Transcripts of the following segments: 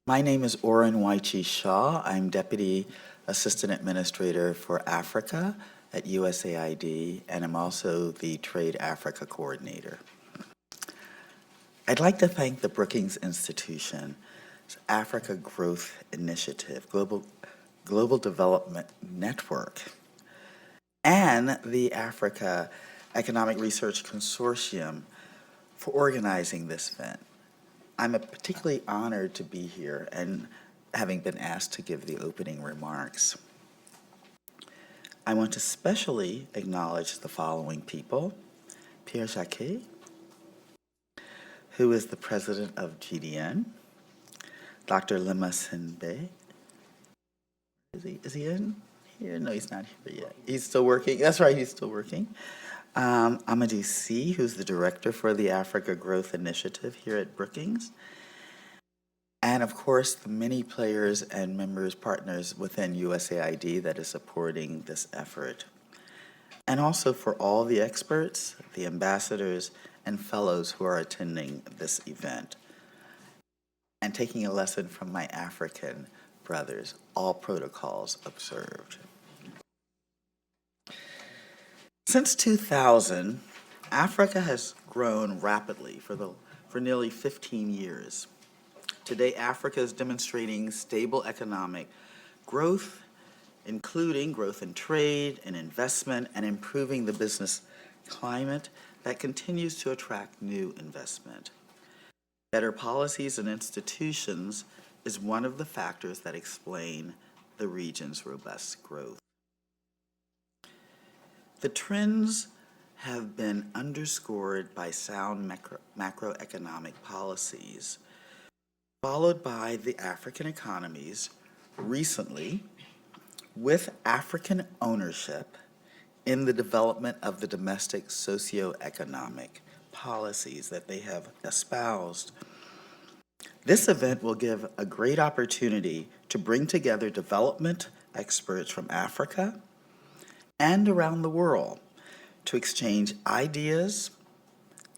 My name is Oren Waichi Shaw. I'm Deputy Assistant Administrator for Africa at USAID, and I'm also the Trade Africa Coordinator. I'd like to thank the Brookings Institution's Africa Growth Initiative, Global Development Network, and the Africa Economic Research Consortium for organizing this event. I'm particularly honored to be here and having been asked to give the opening remarks. I want to especially acknowledge the following people: Pierre Jacquet, who is the president of GDN, Dr. Lema Senbe. Is he in here? No, he's not here yet. He's still working. That's right, he's still working. Amadou Sy, who's the director for the Africa Growth Initiative here at Brookings. And of course, the many players and members, partners within USAID that is supporting this effort. And also for all the experts, the ambassadors, and fellows who are attending this event. And taking a lesson from my African brothers, all protocols observed. Since 2000, Africa has grown rapidly for nearly 15 years. Today, Africa is demonstrating stable economic growth, including growth in trade and investment, and improving the business climate that continues to attract new investment. Better policies and institutions is one of the factors that explain the region's robust growth. The trends have been underscored by sound macroeconomic policies, followed by the African economies recently with African ownership in the development of the domestic socioeconomic policies that they have espoused. This event will give a great opportunity to bring together development experts from Africa and around the world to exchange ideas,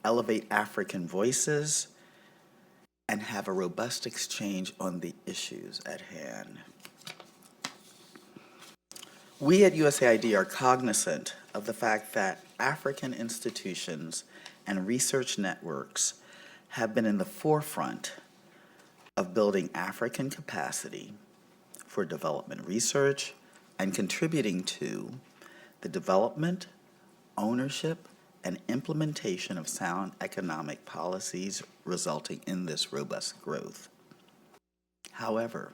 elevate African voices, and have a robust exchange on the issues at hand. We at USAID are cognizant of the fact that African institutions and research networks have been in the forefront of building African capacity for development research and contributing to the development, ownership, and implementation of sound economic policies resulting in this robust growth. However,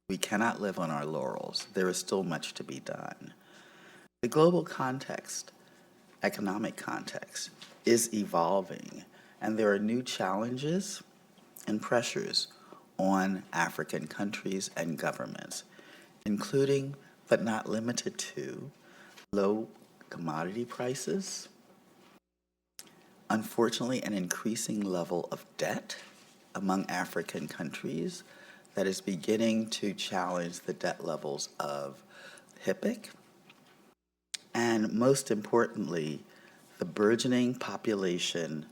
we cannot live on our laurels. There is still much to be done. The global context, economic context, is evolving, and there are new challenges and pressures on African countries and governments, including, but not limited to, low commodity prices, unfortunately, an increasing level of debt among African countries that is beginning to challenge the debt levels of HIPC, and most importantly, the burgeoning population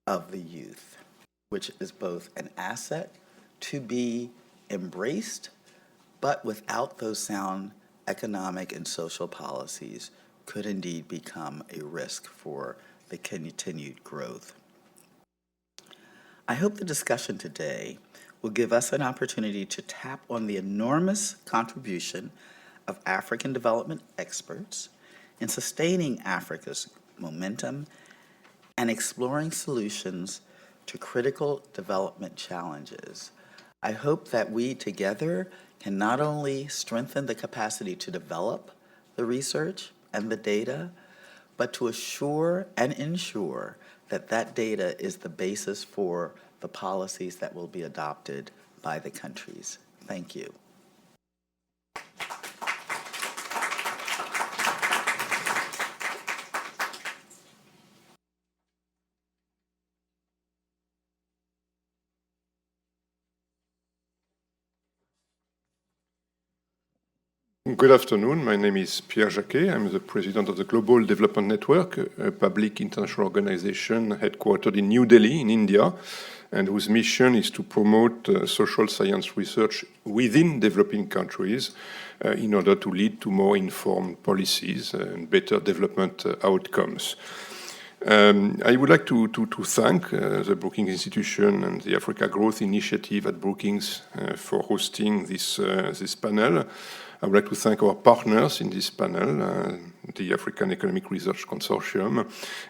of the youth, which is both an asset to be embraced, but without those sound economic and social policies could indeed become a risk for the continued growth. I hope the discussion today will give us an opportunity to tap on the enormous contribution of African development experts in sustaining Africa's momentum and exploring solutions to critical development challenges. I hope that we together can not only strengthen the capacity to develop the research and the data, but to assure and ensure that that data is the basis for the policies that will be adopted by the countries. Thank you. Good afternoon. My name is Pierre Jacquet. I'm the president of the Global Development Network, a public international organization headquartered in New Delhi, in India, and whose mission is to promote social science research within developing countries in order to lead to more informed policies and better development outcomes. I would like to thank the Brookings Institution and the Africa Growth Initiative at Brookings for hosting this panel. I would like to thank our partners in this panel, the African Economic Research Consortium,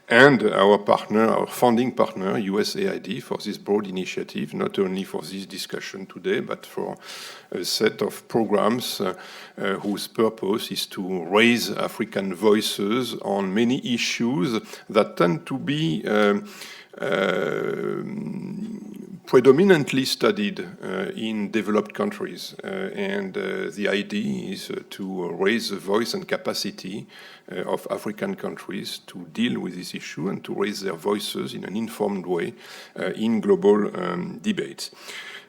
and our founding partner, USAID, for this broad initiative, not only for this discussion today, but for a set of programs whose purpose is to raise African voices on many issues that tend to be predominantly studied in developed countries. And the idea is to raise the voice and capacity of African countries to deal with this issue and to raise their voices in an informed way in global debates.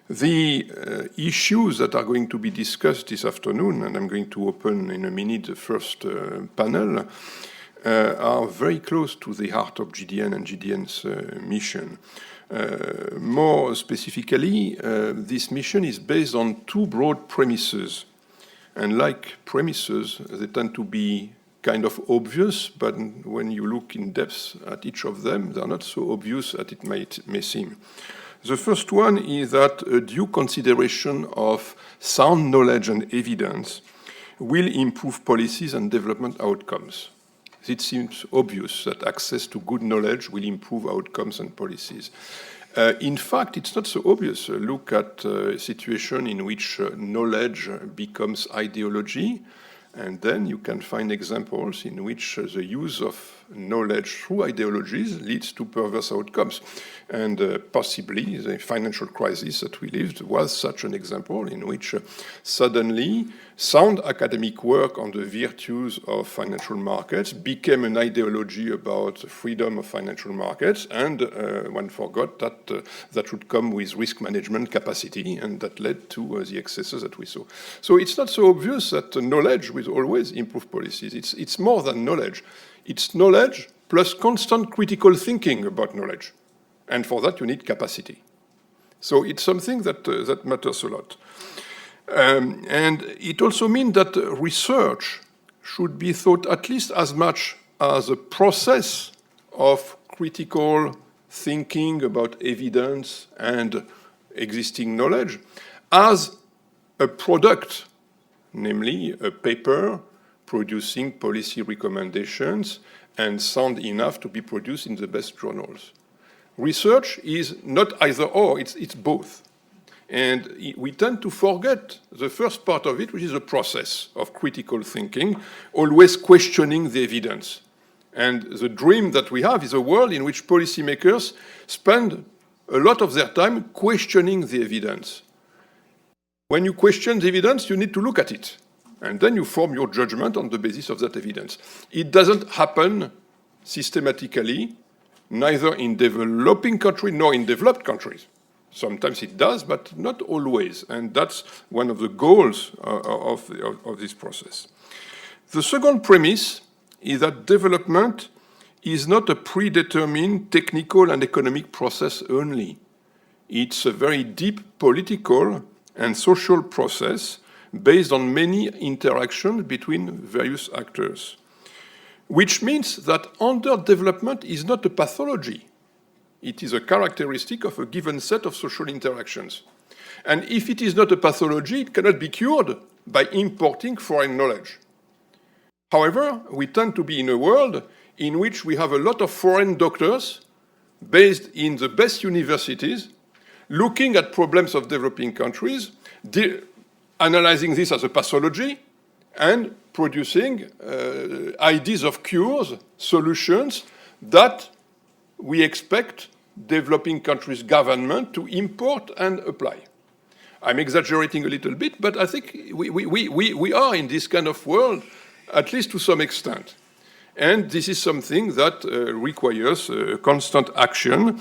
The issues that are going to be discussed this afternoon, and I'm going to open in a minute the first panel, are very close to the heart of GDN and GDN's mission. More specifically, this mission is based on two broad premises. And like premises, they tend to be kind of obvious, but when you look in depth at each of them, they're not so obvious as it may seem. The first one is that a due consideration of sound knowledge and evidence will improve policies and development outcomes. It seems obvious that access to good knowledge will improve outcomes and policies. In fact, it's not so obvious. Look at a situation in which knowledge becomes ideology, and then you can find examples in which the use of knowledge through ideologies leads to perverse outcomes. And possibly the financial crisis that we lived was such an example in which suddenly sound academic work on the virtues of financial markets became an ideology about the freedom of financial markets, and one forgot that that should come with risk management capacity, and that led to the excesses that we saw. So it's not so obvious that knowledge will always improve policies. It's more than knowledge. It's knowledge plus constant critical thinking about knowledge. And for that, you need capacity. So it's something that matters a lot. And it also means that research should be thought at least as much as a process of critical thinking about evidence and existing knowledge as a product, namely a paper producing policy recommendations and sound enough to be produced in the best journals. Research is not either or, it's both. And we tend to forget the first part of it, which is a process of critical thinking, always questioning the evidence. And the dream that we have is a world in which policymakers spend a lot of their time questioning the evidence. When you question the evidence, you need to look at it. And then you form your judgment on the basis of that evidence. It doesn't happen systematically, neither in developing countries nor in developed countries. Sometimes it does, but not always. And that's one of the goals of this process. The second premise is that development is not a predetermined technical and economic process only. It's a very deep political and social process based on many interactions between various actors, which means that underdevelopment is not a pathology. It is a characteristic of a given set of social interactions. And if it is not a pathology, it cannot be cured by importing foreign knowledge. However, we tend to be in a world in which we have a lot of foreign doctors based in the best universities, looking at problems of developing countries, analyzing this as a pathology, and producing ideas of cures, solutions that we expect developing countries' government to import and apply. I'm exaggerating a little bit, but I think we are in this kind of world, at least to some extent. And this is something that requires constant action.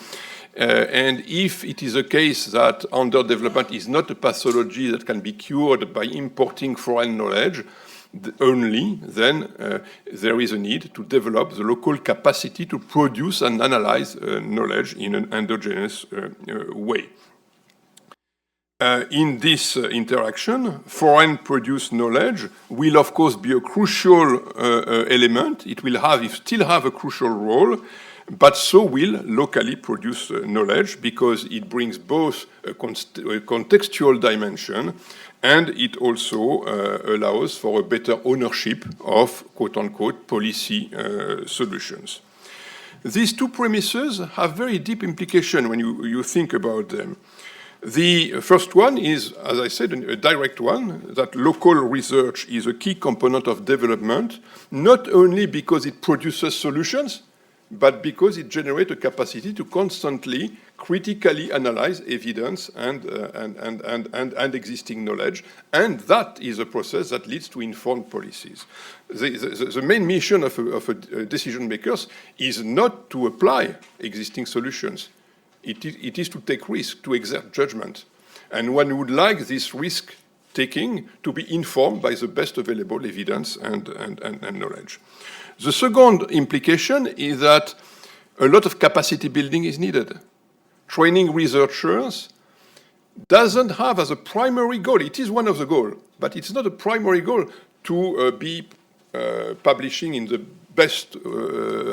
And if it is a case that underdevelopment is not a pathology that can be cured by importing foreign knowledge, only then there is a need to develop the local capacity to produce and analyze knowledge in an endogenous way. In this interaction, foreign-produced knowledge will, of course, be a crucial element. It will still have a crucial role, but so will locally produced knowledge, because it brings both a contextual dimension and it also allows for a better ownership of, quote-unquote, policy solutions. These two premises have very deep implication when you think about them. The first one is, as I said, a direct one, that local research is a key component of development, not only because it produces solutions, but because it generates a capacity to constantly, critically analyze evidence and existing knowledge, and that is a process that leads to informed policies. The main mission of decision makers is not to apply existing solutions. It is to take risk, to exert judgment. And one would like this risk-taking to be informed by the best available evidence and knowledge. The second implication is that a lot of capacity building is needed. Training researchers doesn't have as a primary goal, it is one of the goals, but it's not a primary goal to be publishing in the best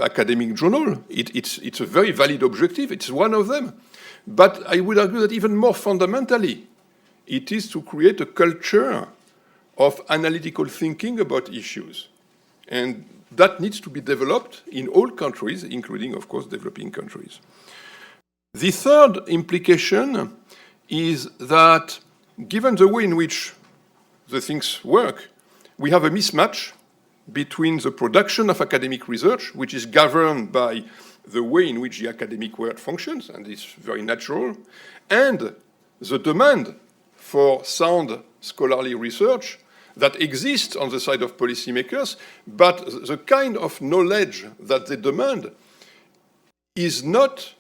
academic journal. It's a very valid objective, it's one of them. But I would argue that even more fundamentally, it is to create a culture of analytical thinking about issues. And that needs to be developed in all countries, including, of course, developing countries. The third implication is that, given the way in which the things work, we have a mismatch between the production of academic research, which is governed by the way in which the academic world functions, and is very natural, and the demand for sound scholarly research that exists on the side of policymakers, but the kind of knowledge that they demand is not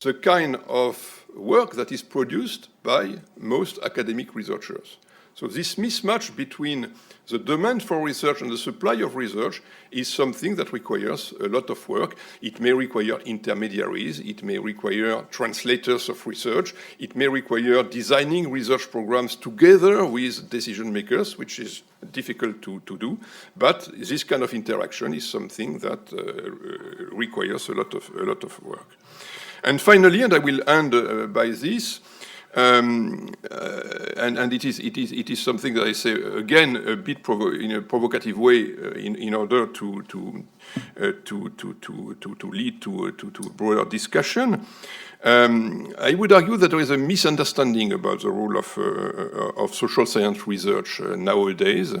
the kind of work that is produced by most academic researchers. So this mismatch between the demand for research and the supply of research is something that requires a lot of work. It may require intermediaries, it may require translators of research, it may require designing research programs together with decision makers, which is difficult to do, but this kind of interaction is something that requires a lot of work. And finally, and I will end by this, and it is something that I say again a bit in a provocative way in order to lead to a broader discussion. I would argue that there is a misunderstanding about the role of social science research nowadays.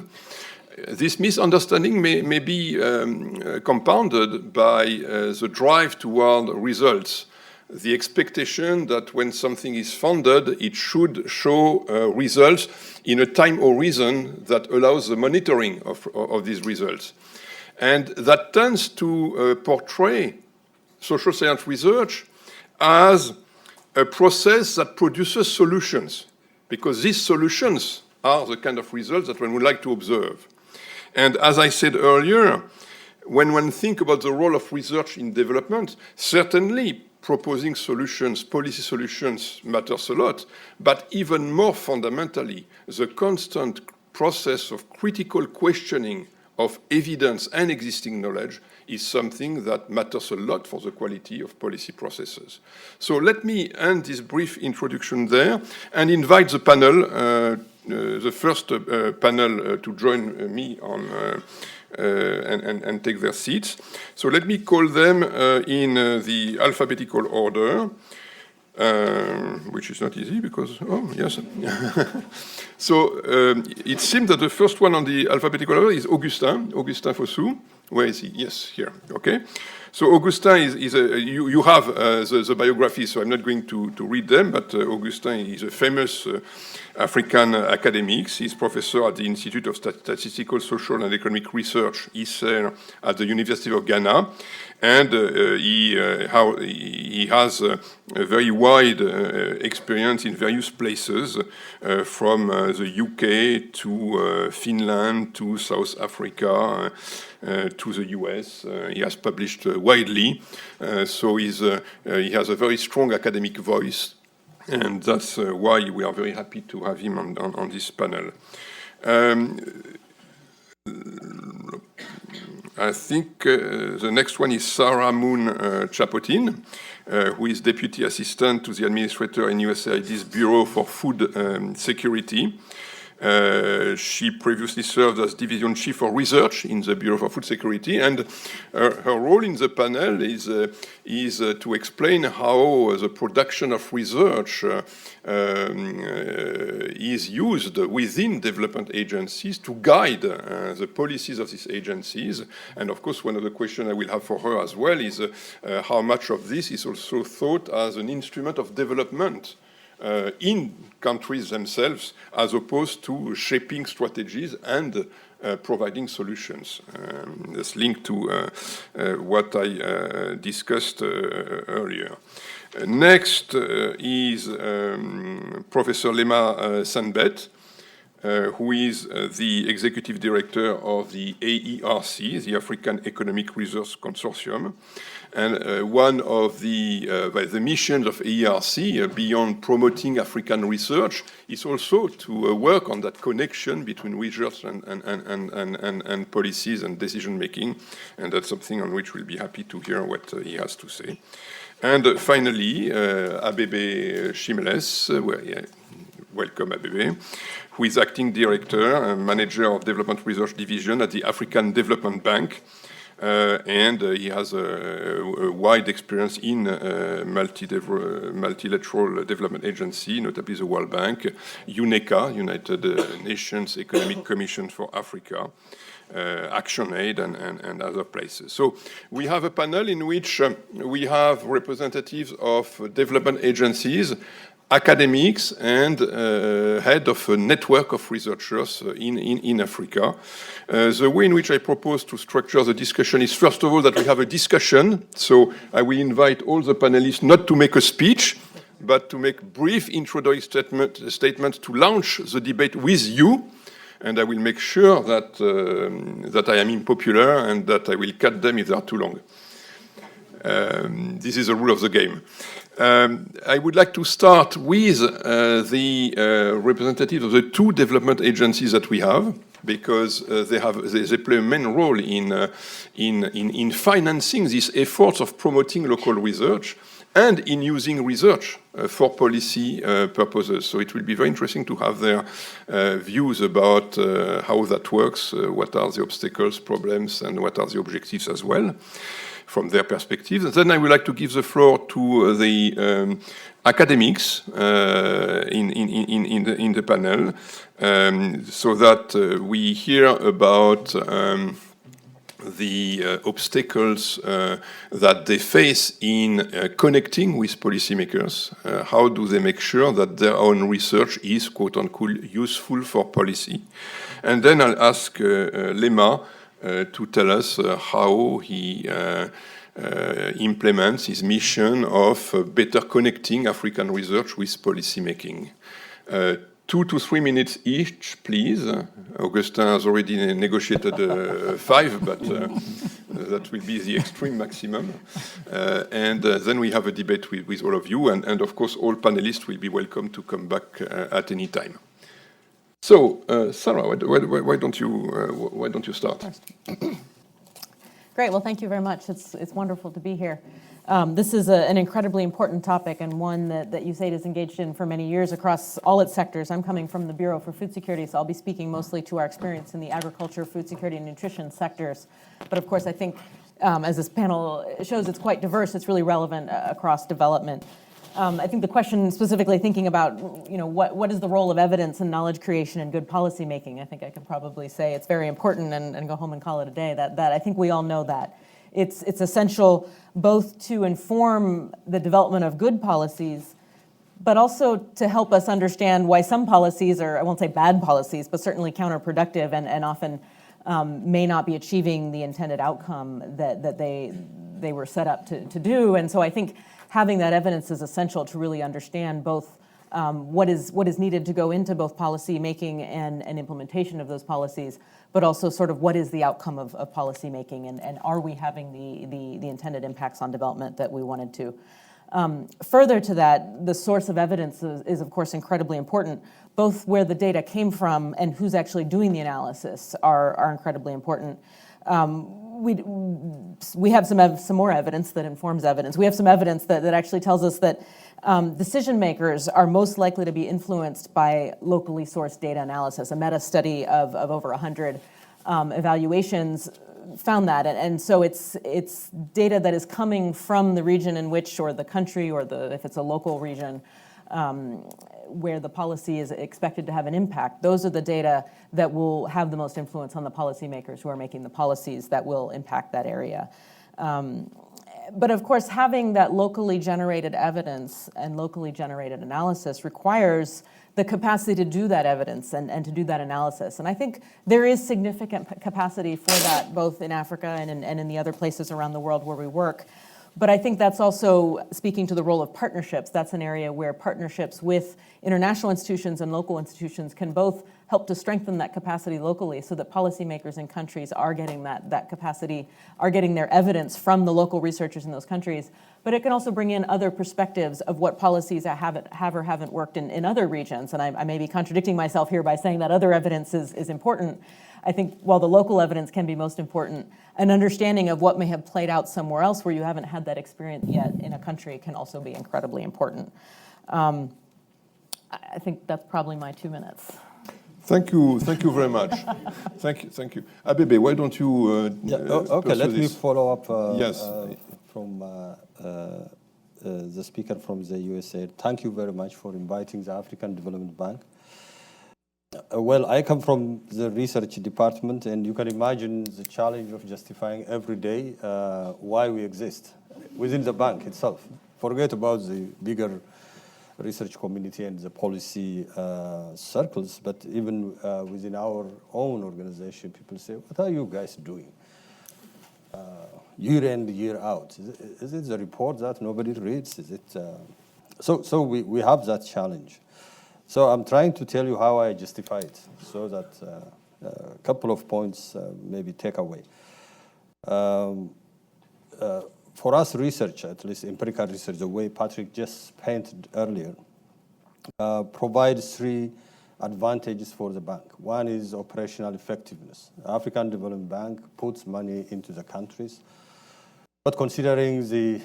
This misunderstanding may be compounded by the drive toward results. The expectation that when something is funded, it should show results in a time horizon that allows the monitoring of these results. And that tends to portray social science research as a process that produces solutions, because these solutions are the kind of results that one would like to observe. And as I said earlier, when one thinks about the role of research in development, certainly proposing solutions, policy solutions, matters a lot, but even more fundamentally, the constant process of critical questioning of evidence and existing knowledge is something that matters a lot for the quality of policy processes. So let me end this brief introduction there and invite the panel, the first panel to join me on and take their seats. So let me call them in the alphabetical order, which is not easy because, oh, yes. So it seems that the first one on the alphabetical order is Augustin Fossou. Where is he? Yes, here, okay. So Augustin you have the biography, so I'm not going to read them, but Augustin is a famous African academic. He's professor at the Institute of Statistical, Social and Economic Research, ISER, at the University of Ghana. And he has a very wide experience in various places, from the UK to Finland to South Africa to the US. He has published widely, so he has a very strong academic voice, and that's why we are very happy to have him on this panel. I think the next one is Sarah Moon Chapotin, who is Deputy Assistant to the Administrator in USAID's Bureau for Food Security. She previously served as Division Chief for Research in the Bureau for Food Security, and her role in the panel is to explain how the production of research is used within development agencies to guide the policies of these agencies. And of course, one of the questions I will have for her as well is how much of this is also thought as an instrument of development in countries themselves, as opposed to shaping strategies and providing solutions. That's linked to what I discussed earlier. Next is Professor Lema Sanbet, who is the Executive Director of the AERC, the African Economic Research Consortium. And one of the missions of AERC, beyond promoting African research, is also to work on that connection between research and policies and decision-making. And that's something on which we'll be happy to hear what he has to say. And finally, Abebe Shimles, welcome Abebe, who is Acting Director and Manager of Development Research Division at the African Development Bank. And he has a wide experience in multilateral development agency, notably the World Bank, UNECA, United Nations Economic Commission for Africa, ActionAid, and other places. So we have a panel in which we have representatives of development agencies, academics, and head of a network of researchers in Africa. The way in which I propose to structure the discussion is, first of all, that we have a discussion. So I will invite all the panelists not to make a speech, but to make brief introductory statements to launch the debate with you. And I will make sure that I am unpopular and that I will cut them if they are too long. This is the rule of the game. I would like to start with the representatives of the two development agencies that we have, because they play a main role in financing these efforts of promoting local research and in using research for policy purposes. So it will be very interesting to have their views about how that works, what are the obstacles, problems, and what are the objectives as well, from their perspective. And then I would like to give the floor to the academics in the panel, so that we hear about the obstacles that they face in connecting with policymakers. How do they make sure that their own research is, quote unquote, useful for policy? And then I'll ask Lema to tell us how he implements his mission of better connecting African research with policymaking. 2 to 3 minutes each, please. Augustin has already negotiated 5, but that will be the extreme maximum. And then we have a debate with all of you, and of course all panelists will be welcome to come back at any time. So, Sarah, why don't you start? Great. Well, thank you very much. It's wonderful to be here. This is an incredibly important topic, and one that USAID is engaged in for many years across all its sectors. I'm coming from the Bureau for Food Security, so I'll be speaking mostly to our experience in the agriculture, food security, and nutrition sectors. But of course, I think as this panel shows, it's quite diverse. It's really relevant across development. I think the question specifically thinking about, what is the role of evidence and knowledge creation in good policy making? I think I can probably say it's very important and go home and call it a day. That I think we all know that. it's essential both to inform the development of good policies, but also to help us understand why some policies are, I won't say bad policies, but certainly counterproductive and often may not be achieving the intended outcome that they were set up to do. And so I think having that evidence is essential to really understand both what is needed to go into both policy making and implementation of those policies, but also sort of what is the outcome of policy making, and are we having the intended impacts on development that we wanted to. Further to that, the source of evidence is of course incredibly important. Both where the data came from and who's actually doing the analysis are incredibly important. We have some more evidence that informs evidence. We have some evidence that actually tells us that decision makers are most likely to be influenced by locally sourced data analysis. A meta study of over 100 evaluations found that, and so it's data that is coming from the region in which, or the country, or if it's a local region, where the policy is expected to have an impact. Those are the data that will have the most influence on the policymakers who are making the policies that will impact that area. But of course, having that locally generated evidence and locally generated analysis requires the capacity to do that evidence and to do that analysis. And I think there is significant capacity for that, both in Africa and in the other places around the world where we work. But I think that's also speaking to the role of partnerships. That's an area where partnerships with international institutions and local institutions can both help to strengthen that capacity locally, so that policymakers in countries are getting that capacity, are getting their evidence from the local researchers in those countries. But it can also bring in other perspectives of what policies have or haven't worked in other regions. And I may be contradicting myself here by saying that other evidence is important. I think while the local evidence can be most important, an understanding of what may have played out somewhere else where you haven't had that experience yet in a country can also be incredibly important. I think that's probably my 2 minutes. Thank you very much. Thank you. Abebe, why don't you okay, let me follow up yes. From the speaker from the USA. Thank you very much for inviting the African Development Bank. Well, I come from the research department, and you can imagine the challenge of justifying every day why we exist within the bank itself. Forget about the bigger research community and the policy circles, but even within our own organization, people say, what are you guys doing? Year in, year out. Is it the report that nobody reads? Is it? So we have that challenge. So I'm trying to tell you how I justify it, so that a couple of points maybe take away. For us research, at least empirical research, the way Patrick just painted earlier, provides 3 advantages for the bank. One is operational effectiveness. African Development Bank puts money into the countries, but considering the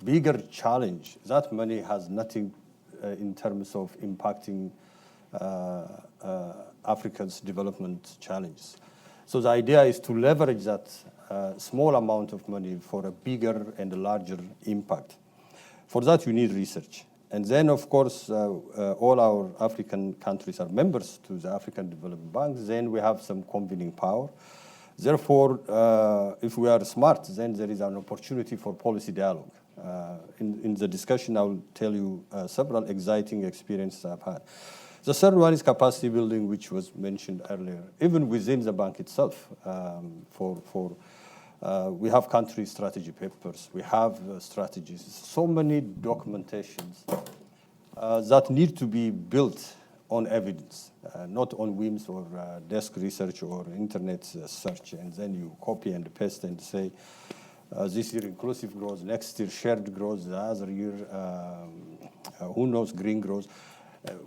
bigger challenge, that money has nothing in terms of impacting Africa's development challenges. So the idea is to leverage that small amount of money for a bigger and a larger impact. For that, you need research. And then, of course, all our African countries are members to the African Development Bank. Then we have some convening power. Therefore, if we are smart, then there is an opportunity for policy dialogue. In the discussion, I will tell you several exciting experiences I've had. The third one is capacity building, which was mentioned earlier, even within the bank itself. We have country strategy papers, we have strategies, so many documentations that need to be built on evidence, not on whims or desk research or internet search, and then you copy and paste and say, this year inclusive growth, next year shared growth, the other year, who knows, green growth,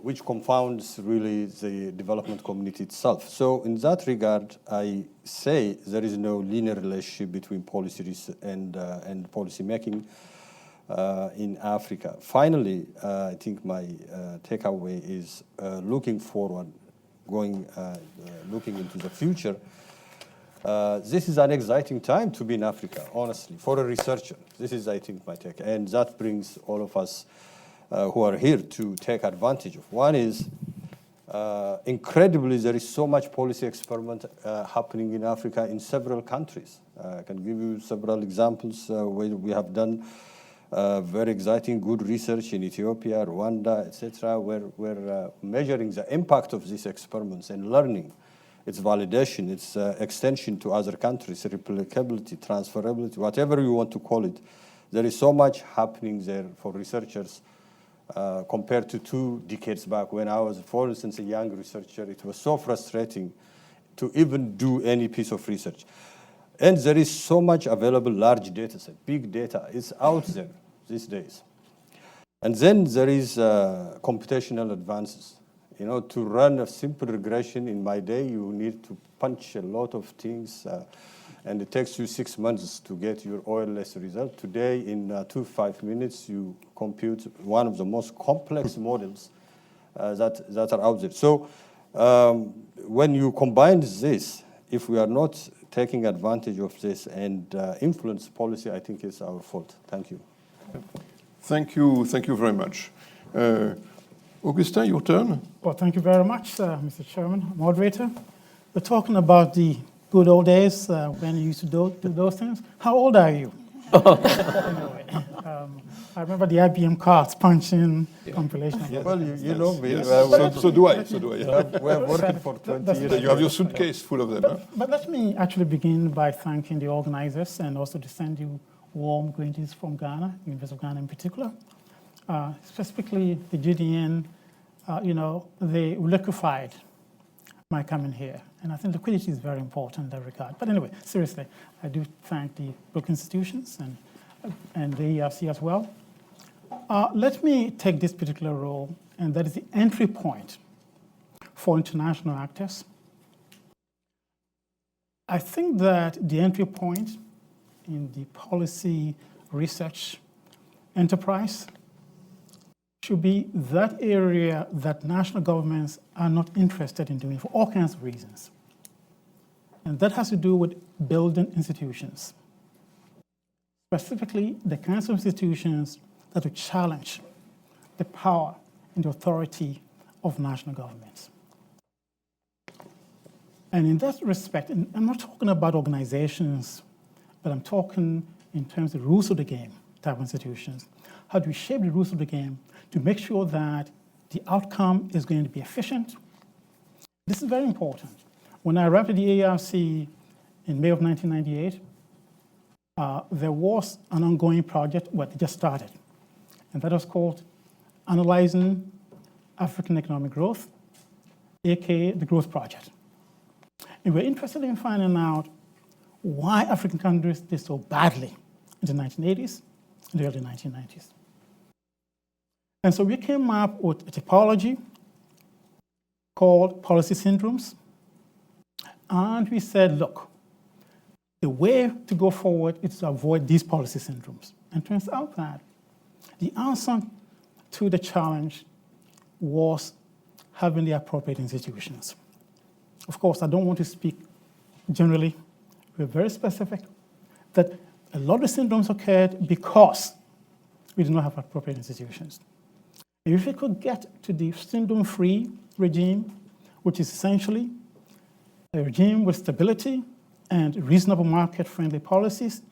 which confounds really the development community itself. So in that regard, I say there is no linear relationship between policy and policy making in Africa. Finally, I think my takeaway is looking forward, looking into the future. This is an exciting time to be in Africa, honestly, for a researcher. This is, I think, my take. And that brings all of us who are here to take advantage of. One is Incredibly, there is so much policy experiment happening in Africa in several countries. I can give you several examples where we have done very exciting, good research in Ethiopia, Rwanda, etc., where we're measuring the impact of these experiments and learning its validation, its extension to other countries, replicability, transferability, whatever you want to call it. There is so much happening there for researchers compared to 2 decades back when I was, for instance, a young researcher. It was so frustrating to even do any piece of research. And there is so much available large data set, big data is out there these days. And then there is computational advances. You know, to run a simple regression in my day, you need to punch a lot of things, and it takes you 6 months to get your OLS result. Today, in 2 to 5 minutes, you compute one of the most complex models that are out there. So when you combine this, if we are not taking advantage of this and influence policy, I think it's our fault. Thank you. Thank you very much. Augustin, your turn. Well, thank you very much, Mr. Chairman, moderator. We're talking about the good old days when you used to do those things. How old are you? Anyway, I remember the IBM cards punching compilation. Yeah. Well, you know me. Yes. So do I. We're working for 20 years. You have your suitcase full of them. Huh? But let me actually begin by thanking the organizers and also to send you warm greetings from Ghana, University of Ghana in particular. Specifically the GDN, they liquefied my coming here. And I think liquidity is very important in that regard. But anyway, seriously, I do thank the Brookings institutions and the ERC as well. Let me take this particular role, and that is the entry point for international actors. I think that the entry point in the policy research enterprise should be that area that national governments are not interested in doing for all kinds of reasons. And that has to do with building institutions, specifically the kinds of institutions that will challenge the power and the authority of national governments. And in that respect, and I'm not talking about organizations, but I'm talking in terms of rules of the game type of institutions. How do we shape the rules of the game to make sure that the outcome is going to be efficient? This is very important. When I arrived at the ARC in May of 1998, there was an ongoing project that just started, and that was called Analyzing African Economic Growth, aka the Growth Project. And we're interested in finding out why African countries did so badly in the 1980s and the early 1990s. And so we came up with a typology called policy syndromes. And we said, look, the way to go forward is to avoid these policy syndromes. And it turns out that the answer to the challenge was having the appropriate institutions. Of course, I don't want to speak generally. We're very specific that a lot of syndromes occurred because we did not have appropriate institutions. If we could get to the syndrome-free regime, which is essentially a regime with stability and reasonable market-friendly policies,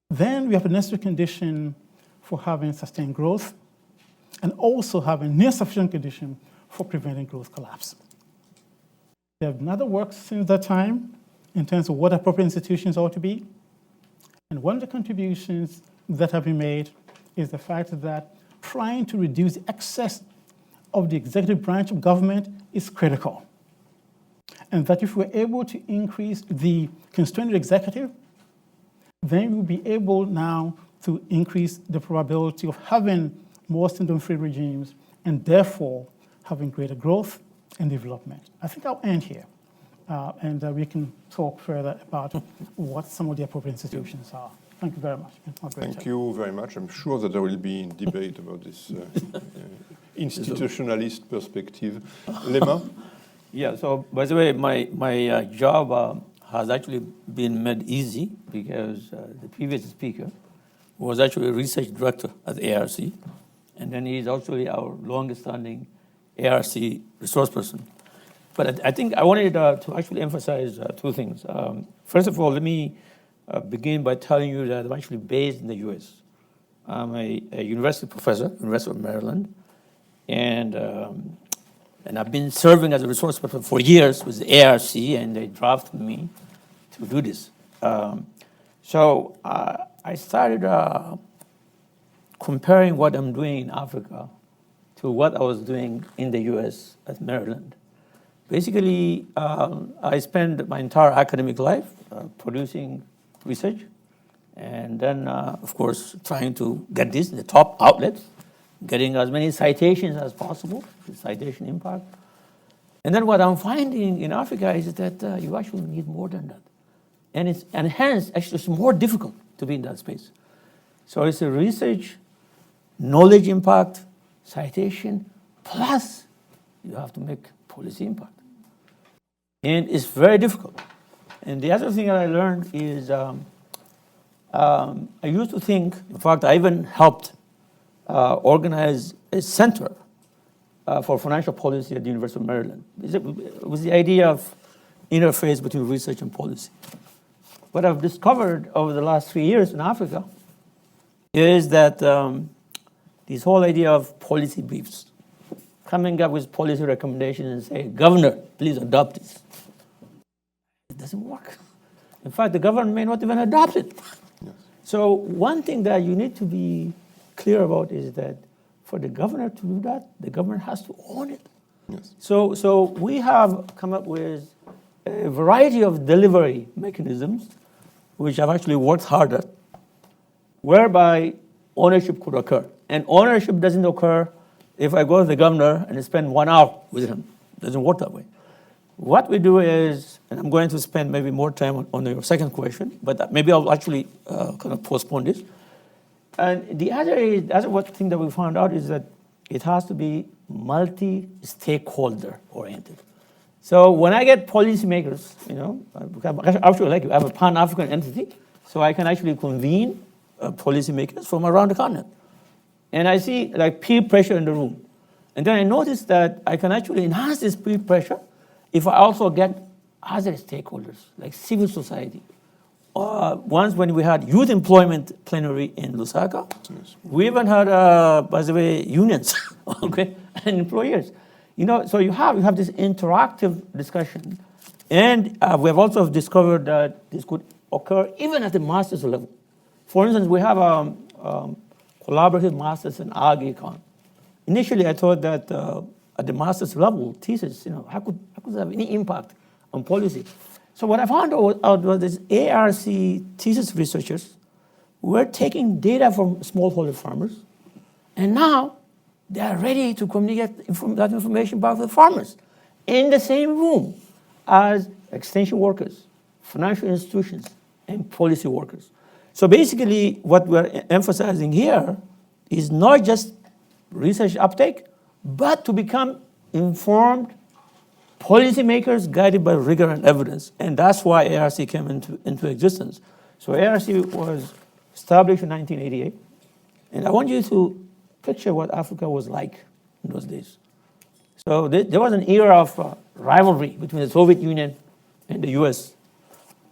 then we have a necessary condition for having sustained growth and also having near sufficient condition for preventing growth collapse. There have been other works since that time in terms of what appropriate institutions ought to be. And one of the contributions that have been made is the fact that trying to reduce the excess of the executive branch of government is critical. And that if we're able to increase the constrained executive, then we'll be able now to increase the probability of having more syndrome-free regimes and therefore having greater growth and development. I think I'll end here. And we can talk further about what some of the appropriate institutions are. Thank you very much. Thank you very much. I'm sure that there will be debate about this institutionalist perspective. Lema? Yeah, so by the way, my job has actually been made easy because the previous speaker was actually a research director at the ARC, and then he's also our longest-standing ARC resource person. But I think I wanted to actually emphasize two things. First of all, let me begin by telling you that I'm actually based in the US. I'm a university professor, University of Maryland, and I've been serving as a resource person for years with the ARC, and they drafted me to do this. So I started comparing what I'm doing in Africa to what I was doing in the US at Maryland. Basically, I spent my entire academic life producing research, and then, of course, trying to get this in the top outlets, getting as many citations as possible, the citation impact. And then what I'm finding in Africa is that you actually need more than that. And hence, actually, it's more difficult to be in that space. So it's a research, knowledge impact, citation, plus you have to make policy impact. And it's very difficult. And the other thing that I learned is I used to think, in fact, I even helped organize a center for financial policy at the University of Maryland. It was the idea of interface between research and policy. What I've discovered over the last 3 years in Africa is that this whole idea of policy briefs, coming up with policy recommendations and say, Governor, please adopt this. It doesn't work. In fact, the government may not even adopt it. Yes. So one thing that you need to be clear about is that for the governor to do that, the governor has to own it. Yes. So we have come up with a variety of delivery mechanisms, which have actually worked harder, whereby ownership could occur. And ownership doesn't occur if I go to the governor and spend 1 hour with him. It doesn't work that way. What we do is, and I'm going to spend maybe more time on your second question, but maybe I'll actually kind of postpone this. And the other thing that we found out is that it has to be multi-stakeholder oriented. So when I get policymakers, actually like I have a Pan-African entity, so I can actually convene policymakers from around the continent. And I see like peer pressure in the room. And then I notice that I can actually enhance this peer pressure if I also get other stakeholders, like civil society. Once when we had youth employment plenary in Lusaka, yes. We even had, by the way, unions, okay, and employers. So you have this interactive discussion. And we have also discovered that this could occur even at the master's level. For instance, we have collaborative masters in AgriCon. Initially, I thought that at the master's level, thesis, how could it have any impact on policy? So what I found out was this ARC thesis researchers were taking data from smallholder farmers, and now they are ready to communicate that information back to the farmers in the same room as extension workers, financial institutions, and policy workers. So basically, what we're emphasizing here is not just research uptake, but to become informed policymakers guided by rigor and evidence. And that's why ARC came into existence. So ARC was established in 1988. And I want you to picture what Africa was like in those days. So there was an era of rivalry between the Soviet Union and the US.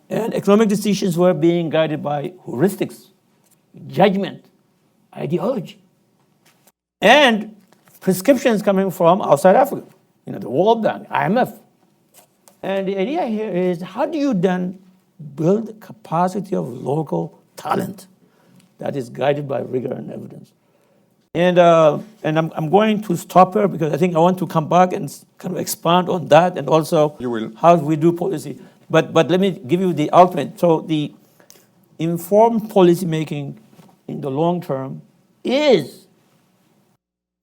And economic decisions were being guided by heuristics, judgment, ideology, and prescriptions coming from outside Africa, the World Bank, IMF. And the idea here is, how do you then build capacity of local talent that is guided by rigor and evidence? And I'm going to stop here because I think I want to come back and kind of expand on that, and also how we do policy. But let me give you the ultimate. So the informed policy making in the long term is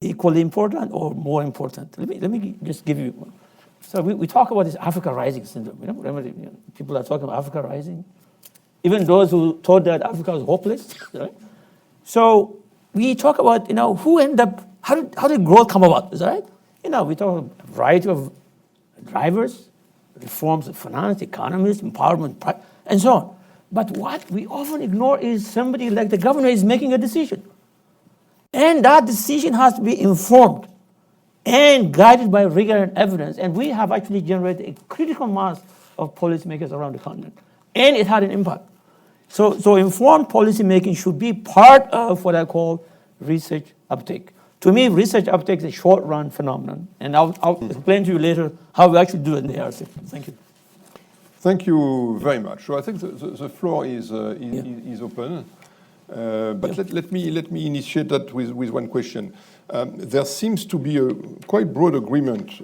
equally important or more important. Let me just give you one. So we talk about this Africa Rising syndrome. Remember, people are talking about Africa Rising. Even those who thought that Africa was hopeless, right? So we talk about, who ended up, how did growth come about, is that right? We talk about a variety of drivers, reforms of finance, economists, empowerment, and so on. But what we often ignore is somebody like the governor is making a decision. And that decision has to be informed and guided by rigor and evidence. And we have actually generated a critical mass of policymakers around the continent. And it had an impact. So informed policymaking should be part of what I call research uptake. To me, research uptake is a short-run phenomenon. And I'll explain to you later how we actually do it in the ARC. Thank you. Thank you very much. So I think the floor is open. But let me initiate that with one question. There seems to be a quite broad agreement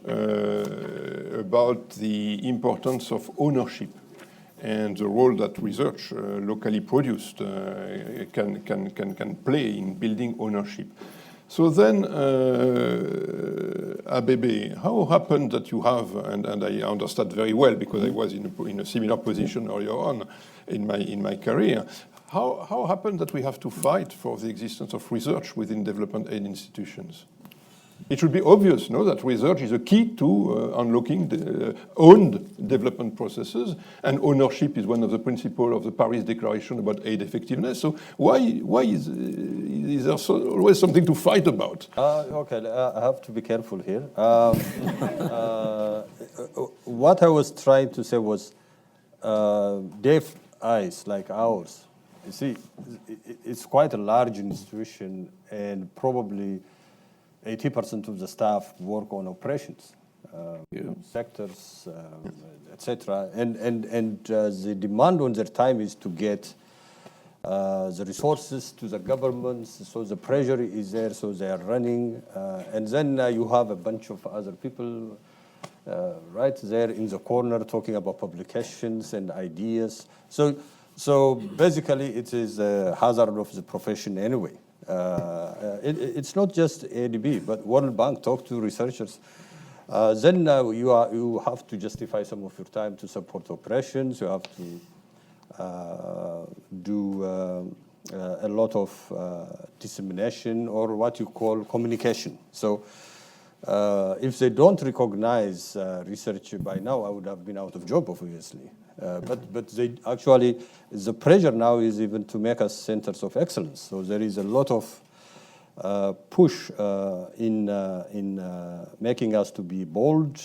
about the importance of ownership and the role that research locally produced can play in building ownership. So then, Abebe, how happened that you have, and I understand very well because I was in a similar position earlier on in my career, how happened that we have to fight for the existence of research within development aid institutions? It should be obvious, no, that research is a key to unlocking the owned development processes, and ownership is one of the principles of the Paris Declaration about aid effectiveness. So why is there always something to fight about? Okay, I have to be careful here. What I was trying to say was deaf eyes like ours. You see, it's quite a large institution, and probably 80% of the staff work on operations, sectors, etc. And the demand on their time is to get the resources to the governments, so the pressure is there, so they are running. And then you have a bunch of other people right there in the corner talking about publications and ideas. So basically it is a hazard of the profession anyway. It's not just ADB, but World Bank talk to researchers. Then you have to justify some of your time to support operations. You have to do a lot of dissemination or what you call communication. So if they don't recognize research by now, I would have been out of job, obviously. But they actually, the pressure now is even to make us centers of excellence. So there is a lot of push in making us to be bold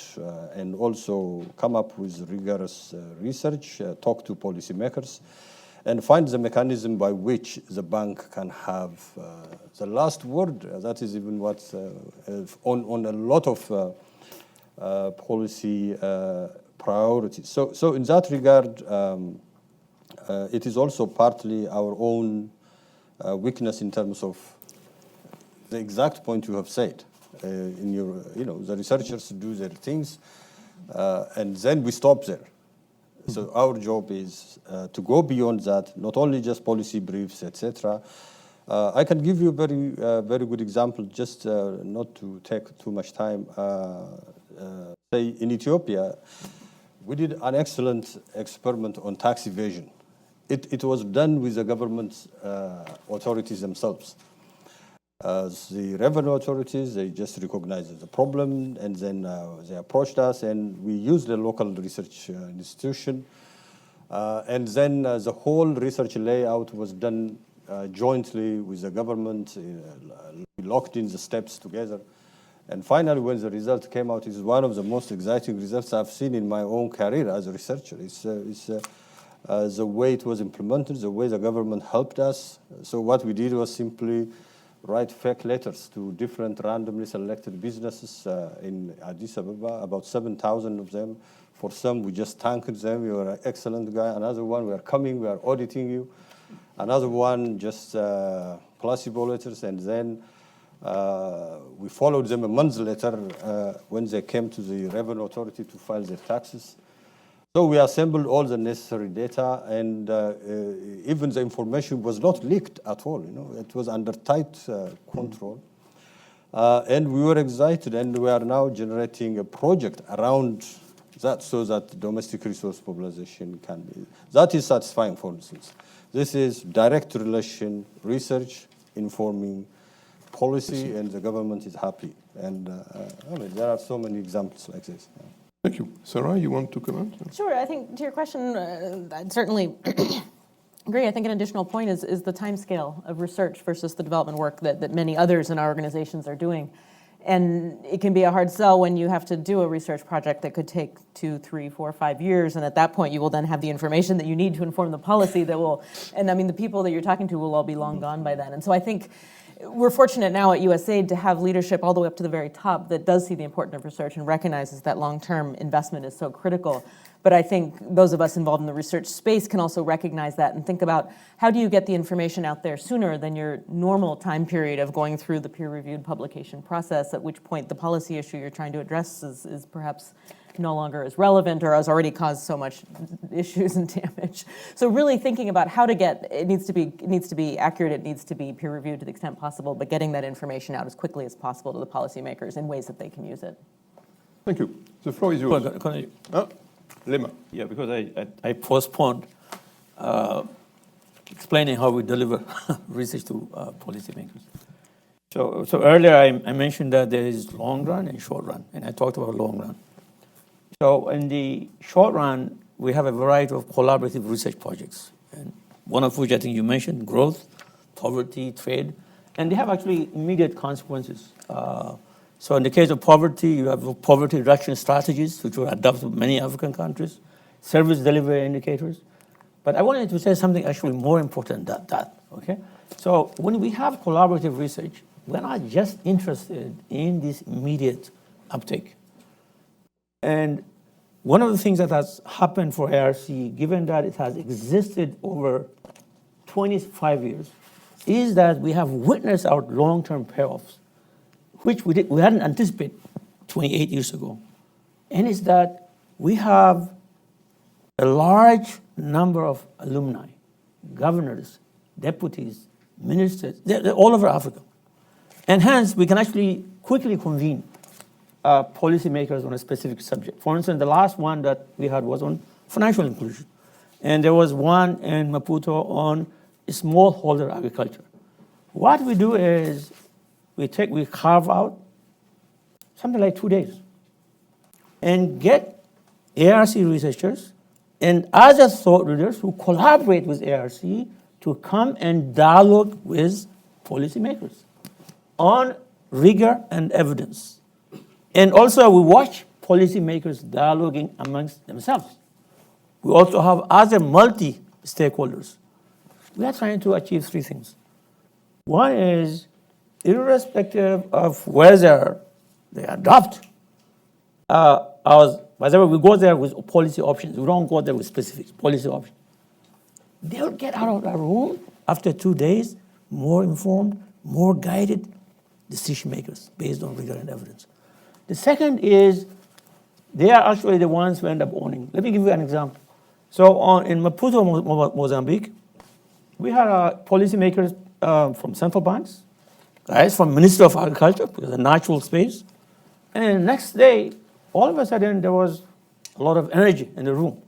and also come up with rigorous research, talk to policymakers, and find the mechanism by which the bank can have the last word. That is even what on a lot of policy priorities. So in that regard, it is also partly our own weakness in terms of the exact point you have said. In your, the researchers do their things, and then we stop there. So our job is to go beyond that, not only just policy briefs, etc. I can give you a very good example, just not to take too much time. Say in Ethiopia, we did an excellent experiment on tax evasion. It was done with the government authorities themselves. The revenue authorities, they just recognized the problem, and then they approached us, and we used a local research institution. And then the whole research layout was done jointly with the government. We locked in the steps together. And finally, when the result came out, it's one of the most exciting results I've seen in my own career as a researcher. It's the way it was implemented, the way the government helped us. So what we did was simply write fake letters to different randomly selected businesses in Addis Ababa, about 7,000 of them. For some, we just thanked them. You are an excellent guy. Another one, we are coming, we are auditing you. Another one, just placebo letters. And then we followed them a month later when they came to the revenue authority to file their taxes. So we assembled all the necessary data, and even the information was not leaked at all. It was under tight control. And we were excited, and we are now generating a project around that so that domestic resource mobilization can be. That is satisfying, for instance. This is direct relation research informing policy, and the government is happy. And there are so many examples like this. Thank you. Sarah, you want to comment? Sure. I think to your question, I'd certainly agree. I think an additional point is the time scale of research versus the development work that many others in our organizations are doing. And it can be a hard sell when you have to do a research project that could take 2, 3, 4, 5 years. And at that point, you will then have the information that you need to inform the policy that will, and I mean, the people that you're talking to will all be long gone by then. And so I think we're fortunate now at USAID to have leadership all the way up to the very top that does see the importance of research and recognizes that long-term investment is so critical. But I think those of us involved in the research space can also recognize that and think about how do you get the information out there sooner than your normal time period of going through the peer-reviewed publication process, at which point the policy issue you're trying to address is perhaps no longer as relevant or has already caused so much issues and damage. So really thinking about how to get, it needs to be accurate, it needs to be peer-reviewed to the extent possible, but getting that information out as quickly as possible to the policymakers in ways that they can use it. Thank you. The floor is yours. Lema. Yeah, because I postponed explaining how we deliver research to policymakers. So earlier I mentioned that there is long run and short run, and I talked about long run. So in the short run, we have a variety of collaborative research projects, and one of which I think you mentioned, growth, poverty, trade, and they have actually immediate consequences. So in the case of poverty, you have poverty reduction strategies, which were adopted in many African countries, service delivery indicators. But I wanted to say something actually more important than that, okay? So when we have collaborative research, we're not just interested in this immediate uptake. And one of the things that has happened for ARC, given that it has existed over 25 years, is that we have witnessed our long-term payoffs, which we hadn't anticipated 28 years ago. And it's that we have a large number of alumni, governors, deputies, ministers, they're all over Africa. And hence, we can actually quickly convene policymakers on a specific subject. For instance, the last one that we had was on financial inclusion. And there was one in Maputo on smallholder agriculture. What we do is we carve out something like 2 days and get ARC researchers and other thought leaders who collaborate with ARC to come and dialogue with policymakers on rigor and evidence. And also we watch policymakers dialoguing amongst themselves. We also have other multi-stakeholders. We are trying to achieve 3 things. One is, irrespective of whether they adopt, whether we go there with policy options, we don't go there with specifics, policy options. They'll get out of that room after 2 days more informed, more guided decision makers based on rigor and evidence. The second is they are actually the ones who end up owning. Let me give you an example. So in Maputo, Mozambique, we had policymakers from central banks, guys from Ministry of Agriculture, because it's a natural space. And the next day, all of a sudden, there was a lot of energy in the room.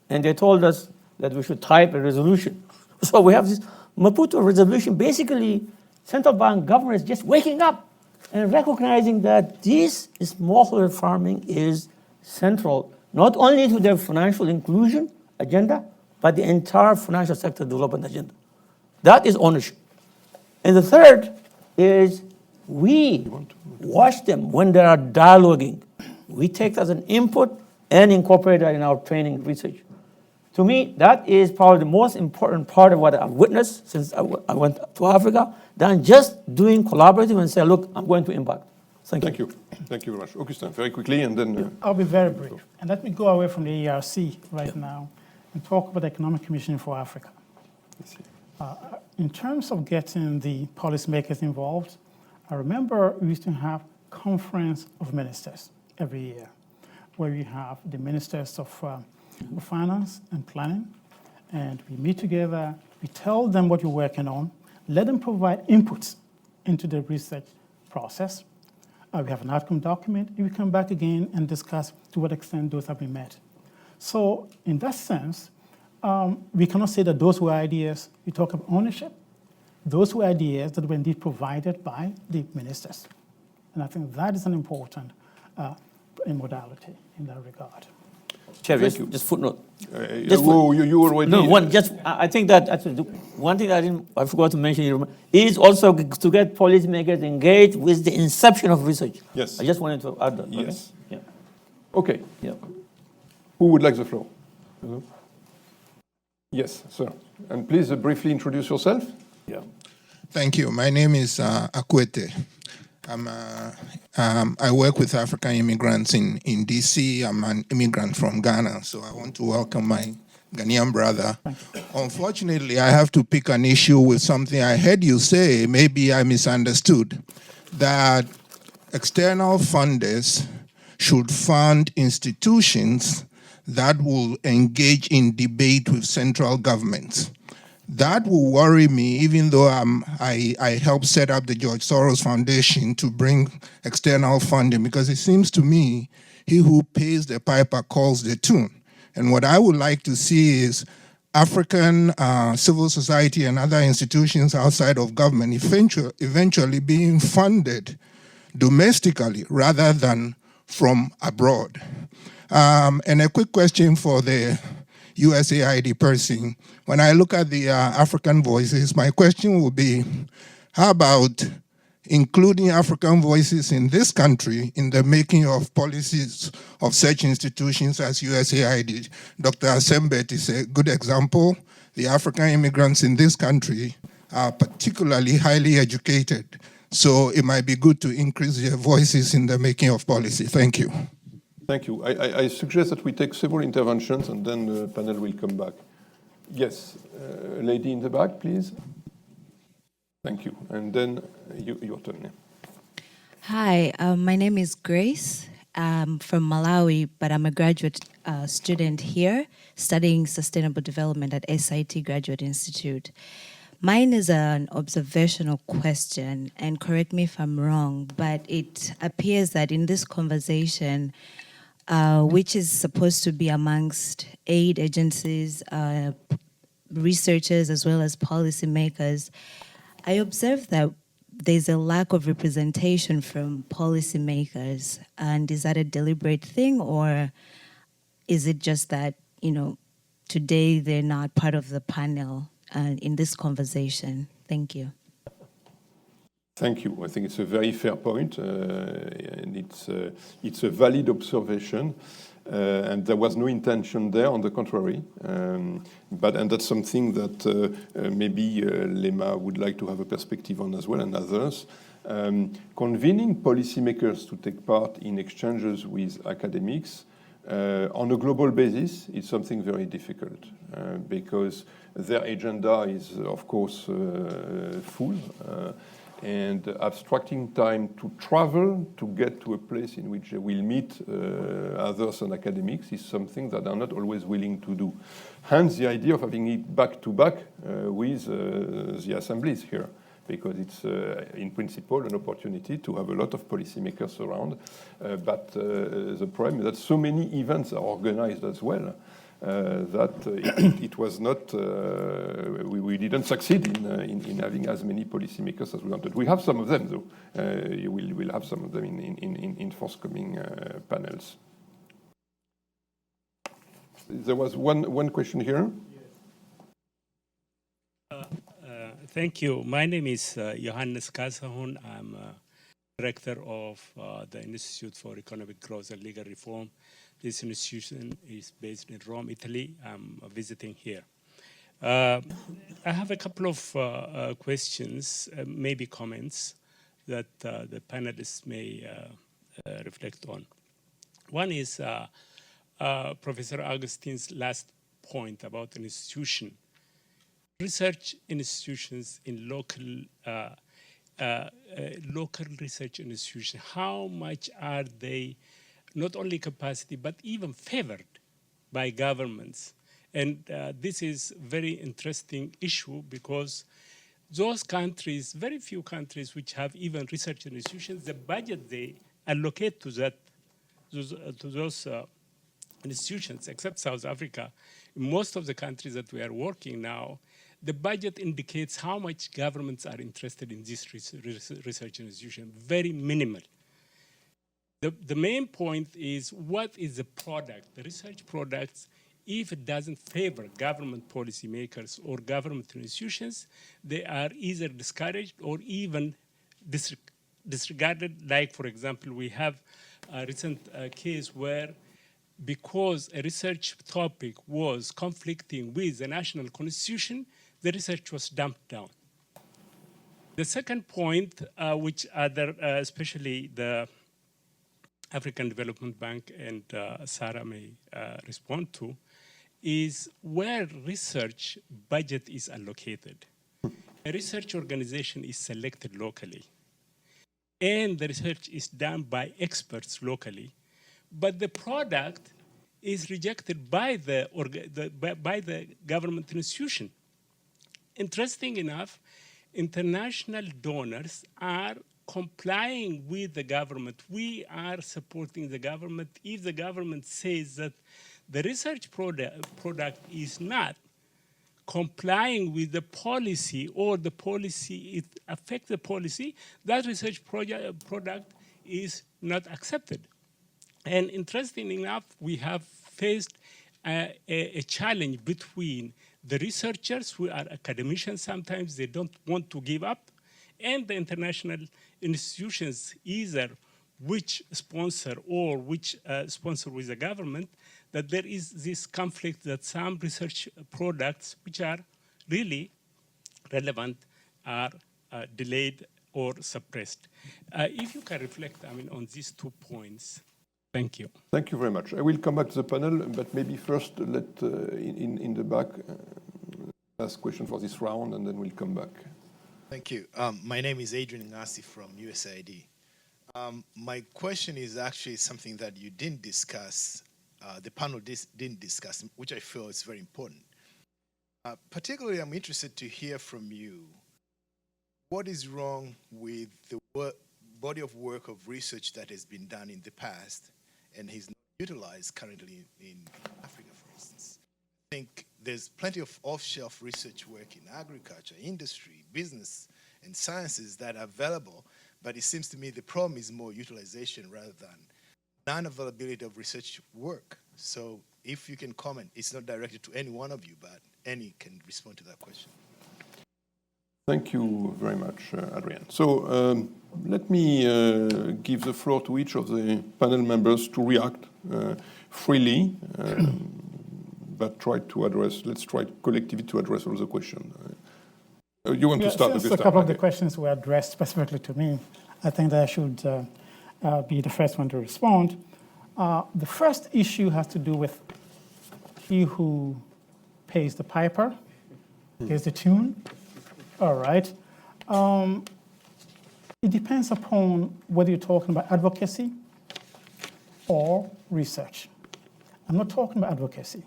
And they told us that we should type a resolution. So we have this Maputo resolution, basically central bank governors just waking up and recognizing that this smallholder farming is central, not only to their financial inclusion agenda, but the entire financial sector development agenda. That is ownership. And the third is we watch them when they are dialoguing. We take that as an input and incorporate that in our training research. To me, that is probably the most important part of what I've witnessed since I went to Africa, than just doing collaborative and say, look, I'm going to impact. Thank you. Thank you very much. Augustin, very quickly, and then... I'll be very brief. And let me go away from the ERC right now and talk about the Economic Commission for Africa. In terms of getting the policymakers involved, I remember we used to have conference of ministers every year, where we have the ministers of finance and planning, and we meet together, we tell them what we're working on, let them provide inputs into the research process. We have an outcome document, and we come back again and discuss to what extent those have been met. So in that sense, we cannot say that those were ideas, we talk of ownership, those were ideas that were indeed provided by the ministers. And I think that is an important modality in that regard. Chair, Thank you. just footnote. You already... No, I think that actually, one thing I forgot to mention here is also to get policymakers engaged with the inception of research. Yes. I just wanted to add that. Okay? Yes. Yeah. Okay. Yeah. Who would like the floor? Yes, sir. And please briefly introduce yourself. Yeah. Thank you. My name is Akwete. I work with African immigrants in DC. I'm an immigrant from Ghana, so I want to welcome my Ghanaian brother. Unfortunately, I have to pick an issue with something I heard you say, maybe I misunderstood, that external funders should fund institutions that will engage in debate with central governments. That will worry me, even though I helped set up the George Soros Foundation to bring external funding, because it seems to me he who pays the piper calls the tune. And what I would like to see is African civil society and other institutions outside of government eventually being funded domestically rather than from abroad. And a quick question for the USAID person. When I look at the African voices, my question will be, how about including African voices in this country in the making of policies of such institutions as USAID? Dr. Asembet is a good example. The African immigrants in this country are particularly highly educated, so it might be good to increase their voices in the making of policy. Thank you. Thank you. I suggest that we take several interventions and then the panel will come back. Yes, lady in the back, please. Thank you. And then your turn. Yeah. Hi, my name is Grace. I'm from Malawi, but I'm a graduate student here studying sustainable development at SIT Graduate Institute. Mine is an observational question, and correct me if I'm wrong, but it appears that in this conversation, which is supposed to be amongst aid agencies, researchers, as well as policymakers, I observe that there's a lack of representation from policymakers. And is that a deliberate thing, or is it just that, today they're not part of the panel in this conversation? Thank you. Thank you. I think it's a very fair point, and it's a valid observation, and there was no intention there. On the contrary, and that's something that maybe Lema would like to have a perspective on as well, and others. Convening policymakers to take part in exchanges with academics on a global basis is something very difficult because their agenda is, of course, full. And abstracting time to travel to get to a place in which they will meet others and academics is something that they're not always willing to do. Hence the idea of having it back-to-back with the assemblies here, because it's in principle an opportunity to have a lot of policymakers around. But the problem is that so many events are organized as well that it was not, we didn't succeed in having as many policymakers as we wanted. We have some of them, though. We'll have some of them in forthcoming panels. There was one question here. Thank you. My name is Johannes Kasahun. I'm director of the Institute for Economic Growth and Legal Reform. This institution is based in Rome, Italy. I'm visiting here. I have a couple of questions, maybe comments, that the panelists may reflect on. One is Professor Augustine's last point about an institution. Research institutions in local research institutions, how much are they not only capacity, but even favored by governments? And this is a very interesting issue because those countries, very few countries which have even research institutions, the budget they allocate to those institutions, except South Africa, in most of the countries that we are working now, the budget indicates how much governments are interested in this research institution, very minimal. The main point is, what is the product, the research products, if it doesn't favor government policymakers or government institutions, they are either discouraged or even disregarded. Like, for example, we have a recent case where, because a research topic was conflicting with the national constitution, the research was dumped down. The second point, which especially the African Development Bank and Sarah may respond to, is where research budget is allocated. A research organization is selected locally, and the research is done by experts locally, but the product is rejected by the government institution. Interesting enough, international donors are complying with the government. We are supporting the government if the government says that the research product is not complying with the policy, or the policy, it affects the policy, that research product is not accepted. And interesting enough, we have faced a challenge between the researchers, who are academicians sometimes, they don't want to give up, and the international institutions, either which sponsor or which sponsor with the government, that there is this conflict that some research products which are really relevant are delayed or suppressed. If you can reflect, on these 2 points. Thank you. Thank you very much. I will come back to the panel, but maybe first let in the back ask question for this round, and then we'll come back. Thank you. My name is Adrian Ngasi from USAID. My question is actually something that you didn't discuss, the panel didn't discuss, which I feel is very important. Particularly, I'm interested to hear from you, what is wrong with the body of work of research that has been done in the past and is not utilized currently in Africa, for instance? I think there's plenty of off-shelf research work in agriculture, industry, business, and sciences that are available, but it seems to me the problem is more utilization rather than non-availability of research work. So if you can comment, it's not directed to any one of you, but any can respond to that question. Thank you very much, Adrian. So let me give the floor to each of the panel members to react freely, but let's try collectively to address all the questions. You want to start? Since a couple of the questions were addressed specifically to me, I think that I should be the first one to respond. The first issue has to do with he who pays the piper, pays the tune. All right. It depends upon whether you're talking about advocacy or research. I'm not talking about advocacy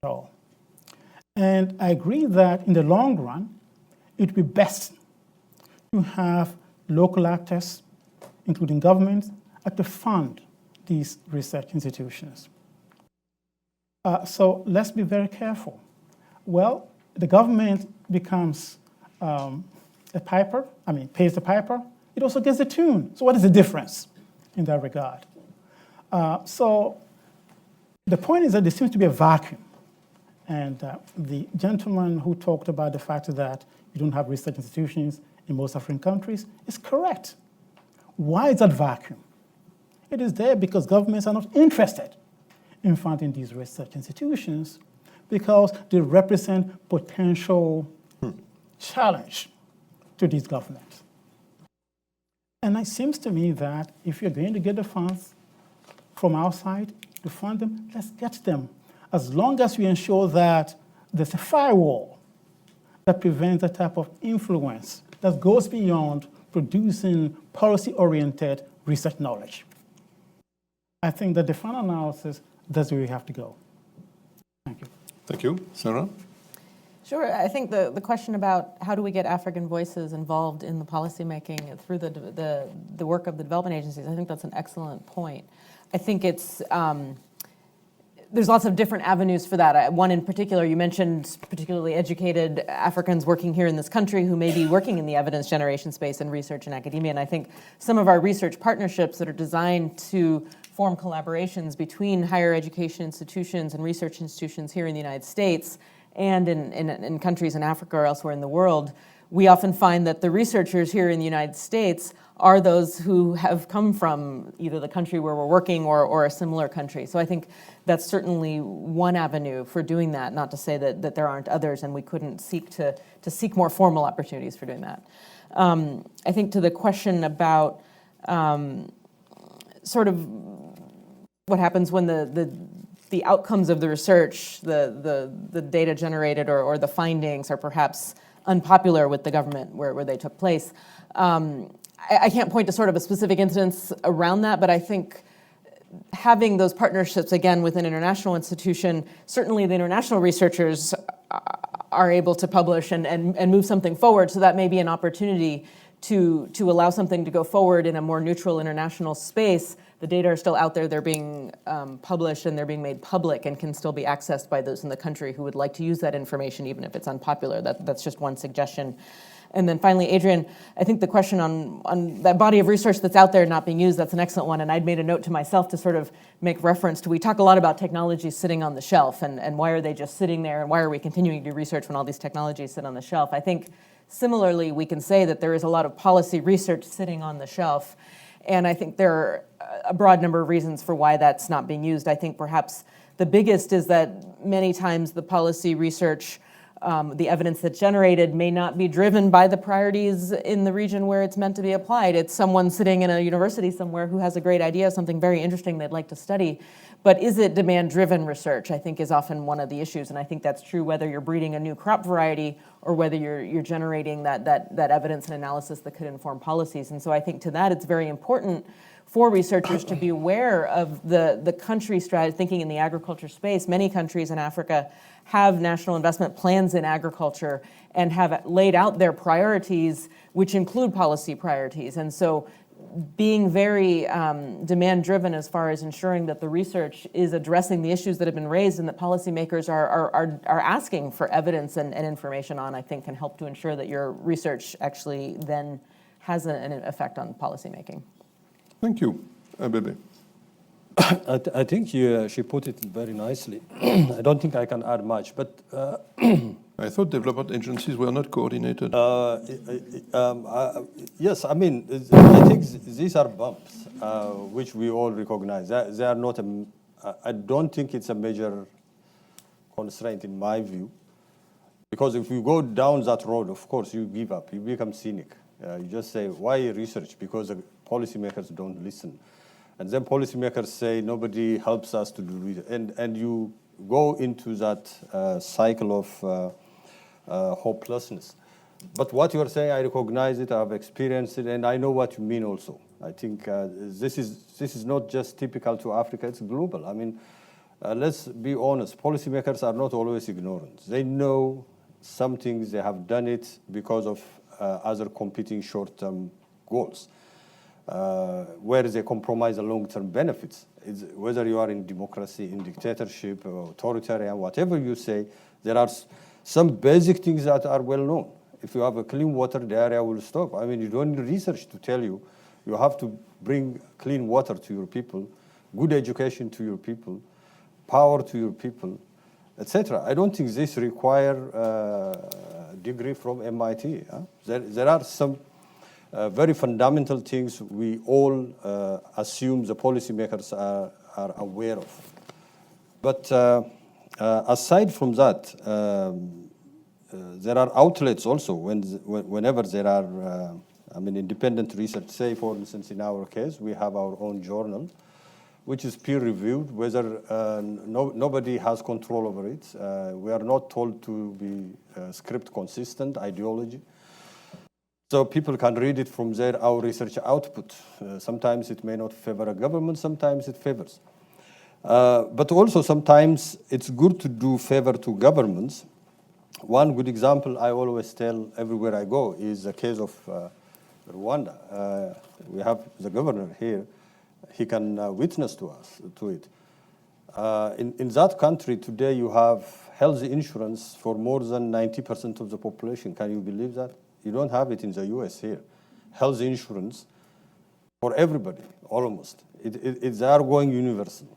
at all. And I agree that in the long run, it would be best to have local actors, including governments, to fund these research institutions. So let's be very careful. Well, the government becomes a piper, pays the piper, it also gets the tune. So what is the difference in that regard? So the point is that there seems to be a vacuum. And the gentleman who talked about the fact that you don't have research institutions in most African countries is correct. Why is that vacuum? It is there because governments are not interested in funding these research institutions because they represent potential challenge to these governments. And it seems to me that if you're going to get the funds from outside to fund them, let's get them, as long as we ensure that there's a firewall that prevents the type of influence that goes beyond producing policy-oriented research knowledge. I think that the final analysis, that's where we have to go. Thank you. Thank you. Sarah? Sure. I think the question about how do we get African voices involved in the policymaking through the work of the development agencies, I think that's an excellent point. I think it's there's lots of different avenues for that. One in particular, you mentioned particularly educated Africans working here in this country who may be working in the evidence generation space and research and academia. And I think some of our research partnerships that are designed to form collaborations between higher education institutions and research institutions here in the United States and in countries in Africa or elsewhere in the world, we often find that the researchers here in the United States are those who have come from either the country where we're working or a similar country. So I think that's certainly one avenue for doing that, not to say that there aren't others and we couldn't seek to seek more formal opportunities for doing that. I think to the question about sort of what happens when the outcomes of the research, the data generated or the findings are perhaps unpopular with the government where they took place. I can't point to sort of a specific instance around that, but I think having those partnerships, again, with an international institution, certainly the international researchers are able to publish and move something forward, so that may be an opportunity to allow something to go forward in a more neutral international space. The data are still out there, they're being published and they're being made public and can still be accessed by those in the country who would like to use that information, even if it's unpopular. That's just one suggestion. And then finally, Adrian, I think the question on that body of research that's out there not being used, that's an excellent one. And I'd made a note to myself to sort of make reference to, we talk a lot about technologies sitting on the shelf and why are they just sitting there and why are we continuing to do research when all these technologies sit on the shelf? I think similarly, we can say that there is a lot of policy research sitting on the shelf. And I think there are a broad number of reasons for why that's not being used. I think perhaps the biggest is that many times the policy research, the evidence that's generated may not be driven by the priorities in the region where it's meant to be applied. It's someone sitting in a university somewhere who has a great idea, something very interesting they'd like to study. But is it demand-driven research, I think, is often one of the issues. And I think that's true whether you're breeding a new crop variety or whether you're generating that evidence and analysis that could inform policies. And so I think to that it's very important for researchers to be aware of the country strategy, thinking in the agriculture space. Many countries in Africa have national investment plans in agriculture and have laid out their priorities, which include policy priorities. And so being very demand-driven as far as ensuring that the research is addressing the issues that have been raised and that policymakers are asking for evidence and information on, I think can help to ensure that your research actually then has an effect on policymaking. Thank you. Abebe. I think she put it very nicely. I don't think I can add much, but I thought development agencies were not coordinated. yes, I mean, I think these are bumps, which we all recognize. They are not I don't think it's a major constraint in my view, because if you go down that road, of course, you give up, you become cynic. You just say, why research? Because the policymakers don't listen. And then policymakers say, nobody helps us to do research. And you go into that cycle of hopelessness. But what you are saying, I recognize it, I've experienced it, and I know what you mean also. I think this is not just typical to Africa, it's global. I mean, let's be honest, policymakers are not always ignorant. They know some things, they have done it because of other competing short-term goals, where they compromise the long-term benefits. Whether you are in democracy, in dictatorship, or authoritarian, whatever you say, there are some basic things that are well known. If you have a clean water, the area will stop. I mean, you don't need research to tell you. You have to bring clean water to your people, good education to your people, power to your people, etc. I don't think this require a degree from MIT. Huh? There are some very fundamental things we all assume the policymakers are aware of. But aside from that, there are outlets also whenever there are, independent research. Say, for instance, in our case, we have our own journal, which is peer-reviewed, whether nobody has control over it. We are not told to be script consistent, ideology. So people can read it from there, our research output. Sometimes it may not favor a government, sometimes it favors. But also sometimes it's good to do favor to governments. One good example I always tell everywhere I go is the case of Rwanda. We have the governor here. He can witness to it. In that country today, you have health insurance for more than 90% of the population. Can you believe that? You don't have it in the US here. Health insurance for everybody, almost. They are going universal.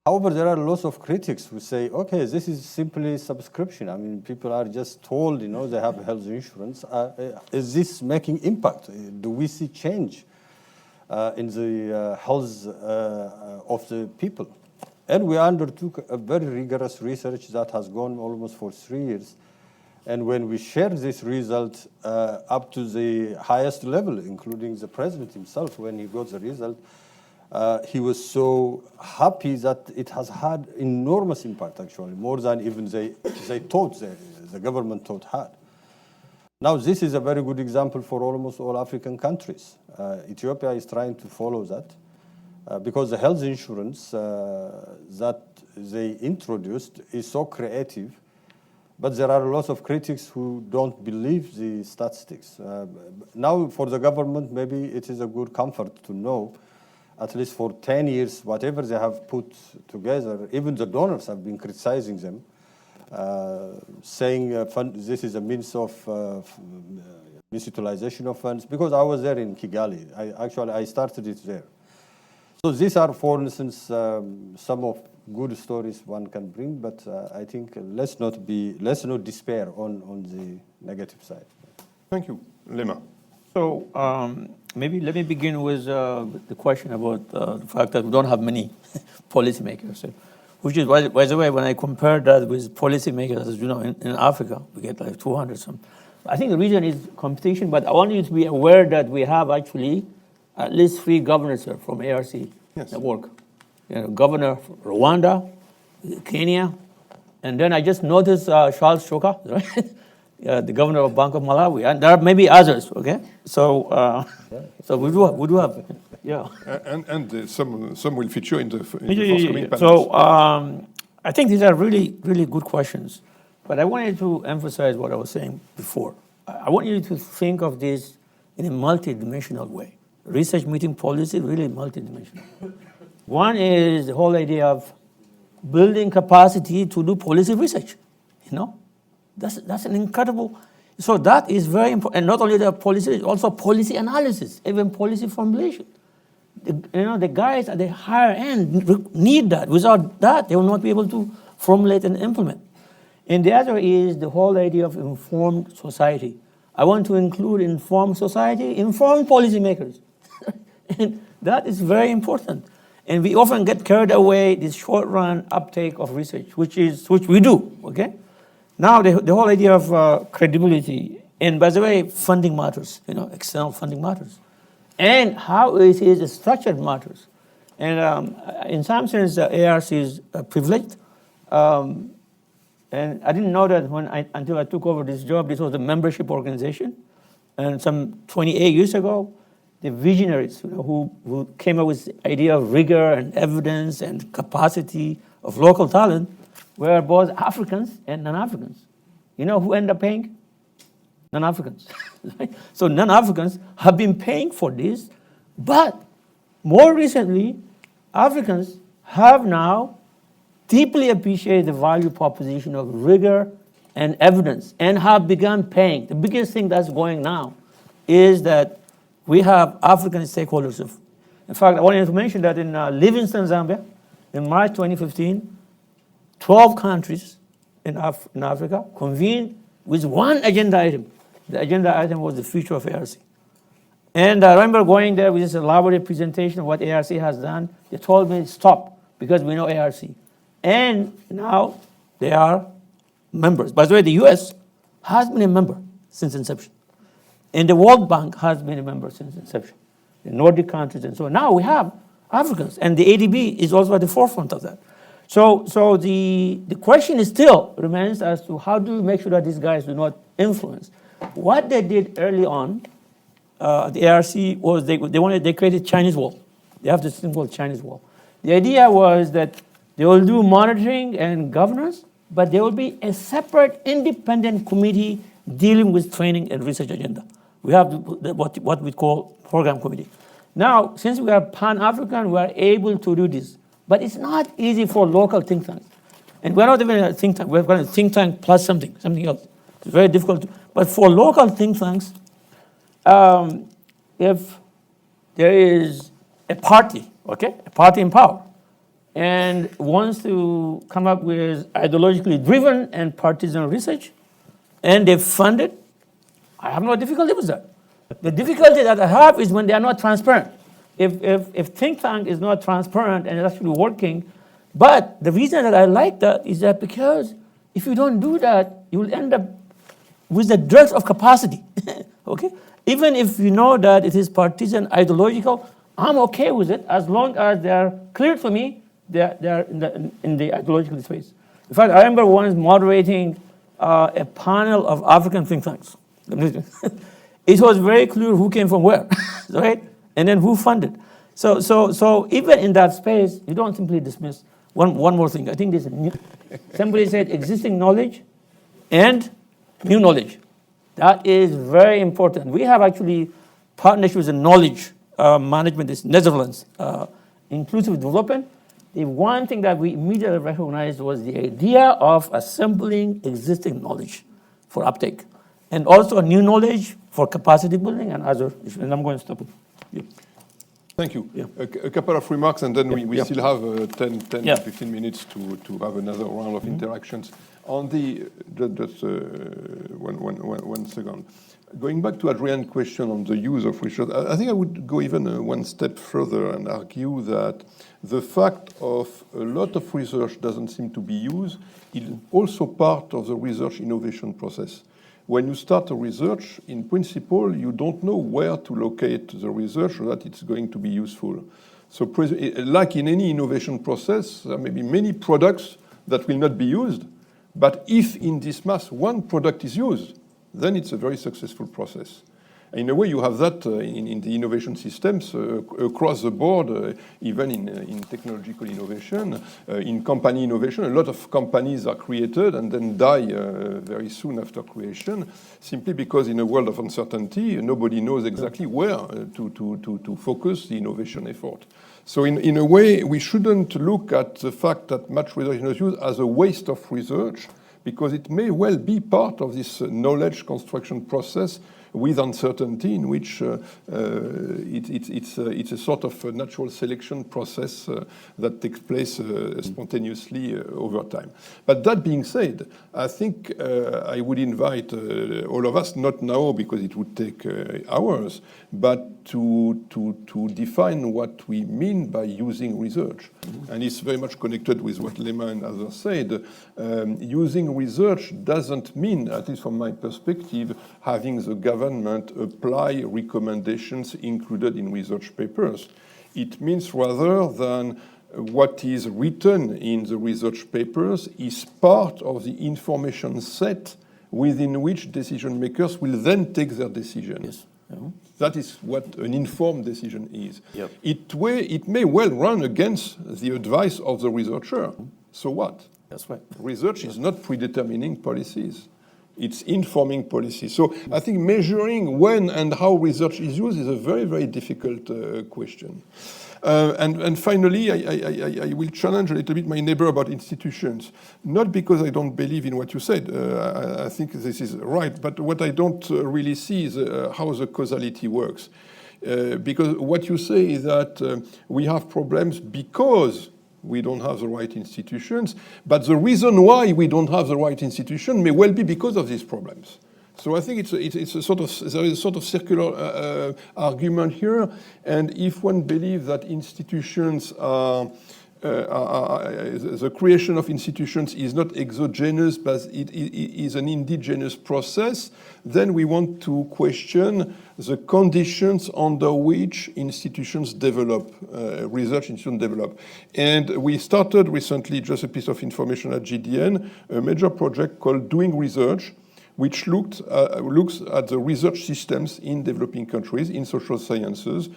However, there are lots of critics who say, okay, this is simply subscription. I mean, people are just told, they have health insurance. Is this making impact? Do we see change in the health of the people? And we undertook a very rigorous research that has gone almost for 3 years. And when we shared this result up to the highest level, including the president himself, when he got the result, he was so happy that it has had enormous impact, actually, more than even they thought, the government thought had. Now, this is a very good example for almost all African countries. Ethiopia is trying to follow that because the health insurance that they introduced is so creative, but there are lots of critics who don't believe the statistics. Now, for the government, maybe it is a good comfort to know at least for 10 years, whatever they have put together, even the donors have been criticizing them, saying this is a means of misutilization of funds, because I was there in Kigali. I started it there. So these are, for instance, some of good stories one can bring, but I think let's not despair on the negative side. Thank you. Lema. So maybe let me begin with the question about the fact that we don't have many policymakers, which is, by the way, when I compare that with policymakers, as you know, in Africa, we get like 200 some. I think the reason is competition, but I want you to be aware that we have actually at least 3 governors here from ARC that work. Governor from Rwanda, Kenya, and then I just noticed Charles Choka, right? The governor of Bank of Malawi, and there are maybe others. Okay, so we do have, yeah, and some will feature in the forthcoming panels. So I think these are really good questions, but I wanted to emphasize what I was saying before. I want you to think of this in a multidimensional way. Research meeting policy really multidimensional. One is the whole idea of building capacity to do policy research. That's an incredible, so that is very important. And not only the policy, also policy analysis, even policy formulation. The guys at the higher end need that. Without that, they will not be able to formulate and implement. And the other is the whole idea of informed society. I want to include informed society, informed policymakers. And that is very important. And we often get carried away this short-run uptake of research, which we do, okay? Now, the whole idea of credibility, and by the way, funding matters, external funding matters. And how it is structured matters. And in some sense, ARC is privileged. And I didn't know that until I took over this job. This was a membership organization. And some 28 years ago, the visionaries who came up with the idea of rigor and evidence and capacity of local talent were both Africans and non-Africans. You know who ended up paying? Non-Africans. So non-Africans have been paying for this, but more recently, Africans have now deeply appreciated the value proposition of rigor and evidence and have begun paying. The biggest thing that's going now is that we have African stakeholders. In fact, I wanted to mention that in Livingstone, Zambia, in March 2015, 12 countries in Africa convened with one agenda item. The agenda item was the future of ARC. And I remember going there with this elaborate presentation of what ARC has done. They told me, stop, because we know ARC. And now they are members. By the way, the US has been a member since inception. And the World Bank has been a member since inception. The Nordic countries and so on. Now we have Africans, and the ADB is also at the forefront of that. So the question still remains as to how do we make sure that these guys do not influence. What they did early on, the ARC, was they created Chinese wall. They have this thing called Chinese wall. The idea was that they will do monitoring and governance, but there will be a separate independent committee dealing with training and research agenda. We have what we call program committee. Now, since we are Pan-African, we are able to do this. But it's not easy for local think tanks. And we're not even a think tank. We're a think tank plus something else. It's very difficult. But for local think tanks, if there is a party, okay, a party in power, and wants to come up with ideologically driven and partisan research, and they fund it, I have no difficulty with that. The difficulty that I have is when they are not transparent. If think tank is not transparent and it's actually working, but the reason that I like that is that because if you don't do that, you will end up with the dearth of capacity, okay? Even if you know that it is partisan, ideological, I'm okay with it as long as they're clear to me they're in the ideological space. In fact, I remember once moderating a panel of African think tanks. It was very clear who came from where, right? And then who funded. So even in that space, you don't simply dismiss. One more thing. I think somebody said existing knowledge and new knowledge. That is very important. We have actually partnerships in knowledge management, this Netherlands, inclusive development. The one thing that we immediately recognized was the idea of assembling existing knowledge for uptake, and also new knowledge for capacity building and other issues. And I'm going to stop it. Yeah. Thank you. Yeah. A couple of remarks, and then we still have 10 Yeah. 15 minutes to have another round of interactions. On the, just one second. Going back to Adrian's question on the use of research, I think I would go even one step further and argue that the fact of a lot of research doesn't seem to be used is also part of the research innovation process. When you start a research, in principle, you don't know where to locate the research so that it's going to be useful. So like in any innovation process, there may be many products that will not be used, but if in this mass one product is used, then it's a very successful process. In a way, you have that in the innovation systems across the board, even in technological innovation, in company innovation. A lot of companies are created and then die very soon after creation, simply because in a world of uncertainty, nobody knows exactly where to focus the innovation effort. So in a way, we shouldn't look at the fact that much research is not used as a waste of research, because it may well be part of this knowledge construction process with uncertainty, in which it's a sort of a natural selection process that takes place spontaneously over time. But that being said, I think I would invite all of us, not now because it would take hours, but to define what we mean by using research. Mm-hmm. And it's very much connected with what Lema and others said. Using research doesn't mean, at least from my perspective, having the government apply recommendations included in research papers. It means rather than what is written in the research papers is part of the information set within which decision makers will then take their decision. Yes. Mm-hmm. That is what an informed decision is. Yep. It may well run against the advice of the researcher. Mm-hmm. So what? That's right. Research is not predetermining policies. It's informing policy. So I think measuring when and how research is used is a very, very difficult question. And finally, I will challenge a little bit my neighbor about institutions. Not because I don't believe in what you said. I think this is right. But what I don't really see is how the causality works. Because what you say is that we have problems because we don't have the right institutions, but the reason why we don't have the right institution may well be because of these problems. So I think it's a sort of, there is a sort of circular argument here, and if one believes that institutions the creation of institutions is not exogenous, but it is an indigenous process, then we want to question the conditions under which institutions develop, research institutions develop. And we started recently, just a piece of information at GDN, a major project called Doing Research, which looks at the research systems in developing countries, in social sciences,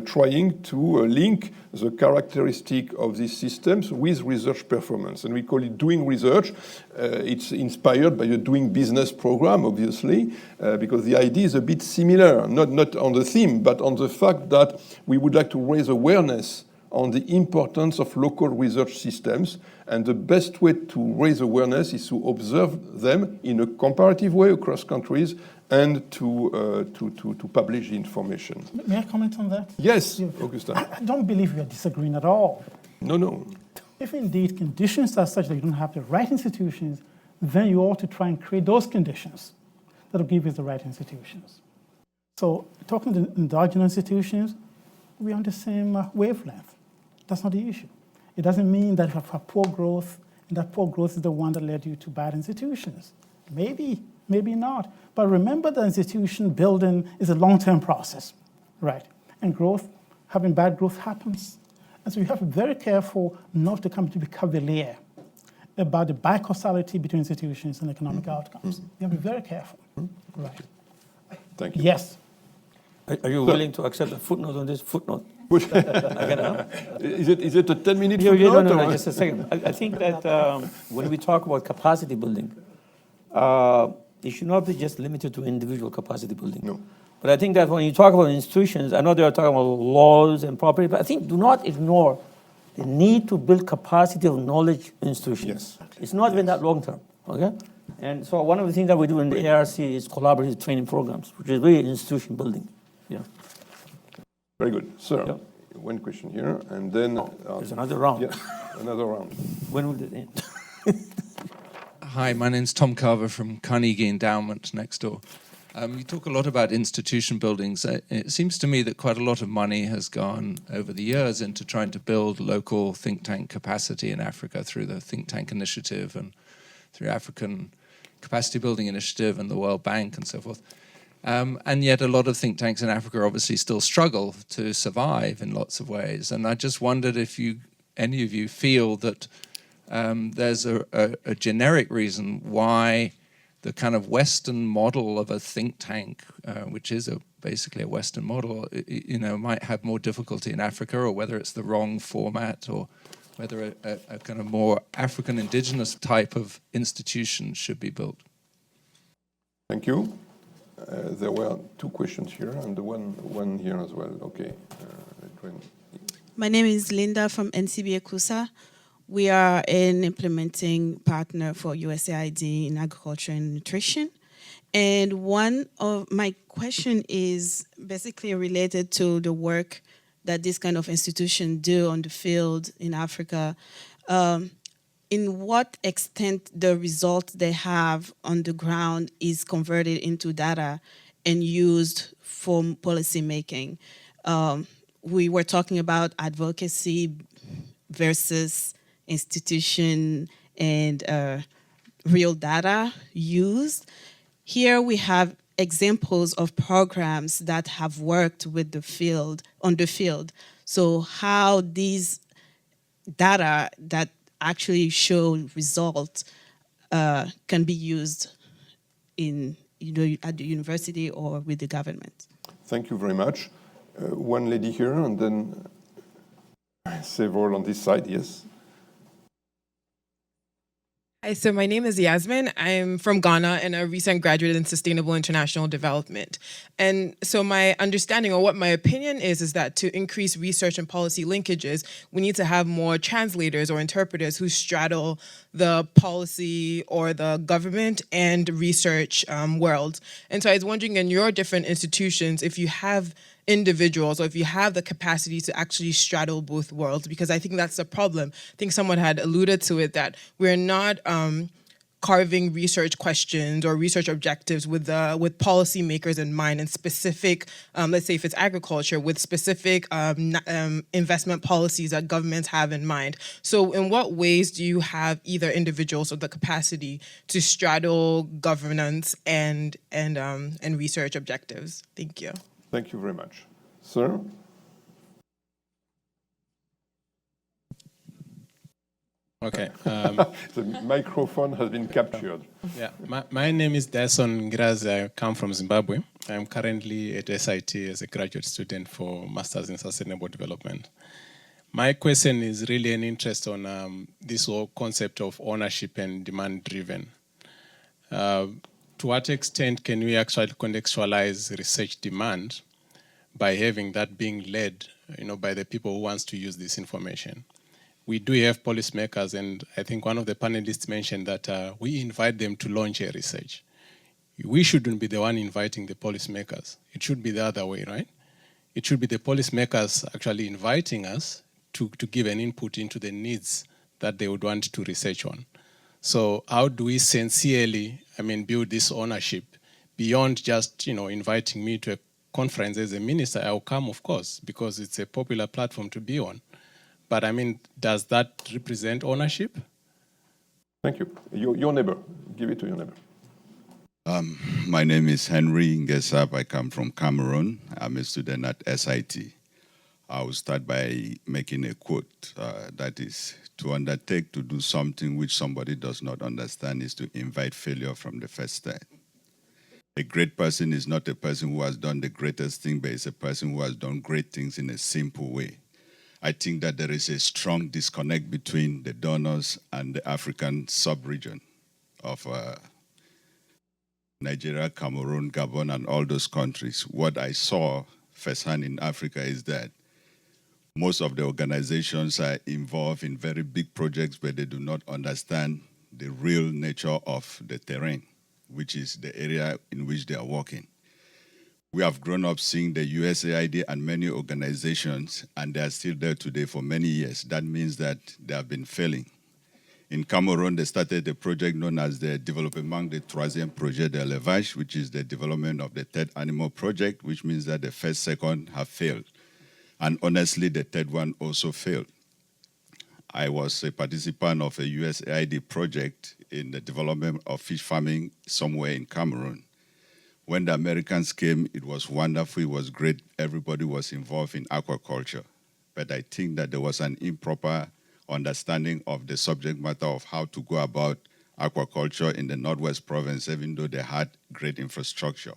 trying to link the characteristic of these systems with research performance. And we call it Doing Research. It's inspired by the Doing Business program, obviously, because the idea is a bit similar, not on the theme, but on the fact that we would like to raise awareness on the importance of local research systems, and the best way to raise awareness is to observe them in a comparative way across countries and to publish the information. May I comment on that? Yes, Augustin. I don't believe we are disagreeing at all. No. If indeed conditions are such that you don't have the right institutions, then you ought to try and create those conditions that will give you the right institutions. So talking to endogenous institutions, we're on the same wavelength. That's not the issue. It doesn't mean that you have poor growth, and that poor growth is the one that led you to bad institutions. Maybe not. But remember that institution building is a long-term process, right? And growth, having bad growth happens. And so you have to be very careful not to come to be cavalier about the bicausality between institutions and economic outcomes. You have to be very careful. Right. Thank you. Yes. Are you willing to accept a footnote on this footnote? Is it a 10-minute No, footnote? no, just a second. I think that when we talk about capacity building, it should not be just limited to individual capacity building. No. But I think that when you talk about institutions, I know they are talking about laws and property, but I think do not ignore the need to build capacity of knowledge institutions. Yes. It's not even that long term, okay? And so one of the things that we do in the ARC is collaborative training programs, which is really institution building. Yeah. Very good. Sir, Yep. one question here, and then... There's another round. Yeah, another round. When will it end? Hi, my name's Tom Carver from Carnegie Endowment next door. You talk a lot about institution buildings. It seems to me that quite a lot of money has gone over the years into trying to build local think tank capacity in Africa through the Think Tank Initiative and through African Capacity Building Initiative and the World Bank and so forth. And yet a lot of think tanks in Africa obviously still struggle to survive in lots of ways. And I just wondered if any of you feel that there's a generic reason why the kind of Western model of a think tank, which is basically a Western model, might have more difficulty in Africa, or whether it's the wrong format, or whether a kind of more African indigenous type of institution should be built. Thank you. There were two questions here, and one here as well. Okay. My name is Linda from NCBA KUSA. We are an implementing partner for USAID in agriculture and nutrition. And one of my question is basically related to the work that this kind of institution do on the field in Africa. In what extent the result they have on the ground is converted into data and used for policy making. We were talking about advocacy versus institution and real data used. Here we have examples of programs that have worked with the field, on the field. So how these data that actually show results can be used in, at the university or with the government. Thank you very much. One lady here, and then several on this side, yes. Hi, so my name is Yasmin. I'm from Ghana and a recent graduate in Sustainable International Development. And so my understanding, or what my opinion is that to increase research and policy linkages, we need to have more translators or interpreters who straddle the policy or the government and research worlds. And so I was wondering, in your different institutions, if you have individuals, or if you have the capacity to actually straddle both worlds, because I think that's the problem. I think someone had alluded to it, that we're not carving research questions or research objectives with policymakers in mind, and specific, let's say if it's agriculture, with specific investment policies that governments have in mind. So in what ways do you have either individuals or the capacity to straddle governance and research objectives? Thank you. Thank you very much. Sir? Okay. The microphone has been captured. Yeah, my name is Dyson Ngirazi. I come from Zimbabwe. I'm currently at SIT as a graduate student for Masters in Sustainable Development. My question is really an interest on this whole concept of ownership and demand-driven. To what extent can we actually contextualize research demand by having that being led by the people who wants to use this information. We do have policymakers, and I think one of the panelists mentioned that we invite them to launch a research. We shouldn't be the one inviting the policymakers. It should be the other way, right? It should be the policymakers actually inviting us to give an input into the needs that they would want to research on. So how do we sincerely, build this ownership beyond just, inviting me to a conference as a minister? I'll come, of course, because it's a popular platform to be on. But does that represent ownership? Thank you. Your neighbor, give it to your neighbor. My name is Henry Ngesap. I come from Cameroon. I'm a student at SIT. I will start by making a quote that is, to undertake to do something which somebody does not understand is to invite failure from the first start. A great person is not a person who has done the greatest thing, but it's a person who has done great things in a simple way. I think that there is a strong disconnect between the donors and the African sub-region of Nigeria, Cameroon, Gabon, and all those countries. What I saw firsthand in Africa is that most of the organizations are involved in very big projects, but they do not understand the real nature of the terrain, which is the area in which they are working. We have grown up seeing the USAID and many organizations, and they are still there today for many years. That means that they have been failing. In Cameroon, they started a project known as the Développement de Troisième Projet de l'Élevage, which is the development of the third animal project, which means that the first, second have failed. And honestly, the third one also failed. I was a participant of a USAID project in the development of fish farming somewhere in Cameroon. When the Americans came, it was wonderful, it was great. Everybody was involved in aquaculture. But I think that there was an improper understanding of the subject matter of how to go about aquaculture in the Northwest Province, even though they had great infrastructure.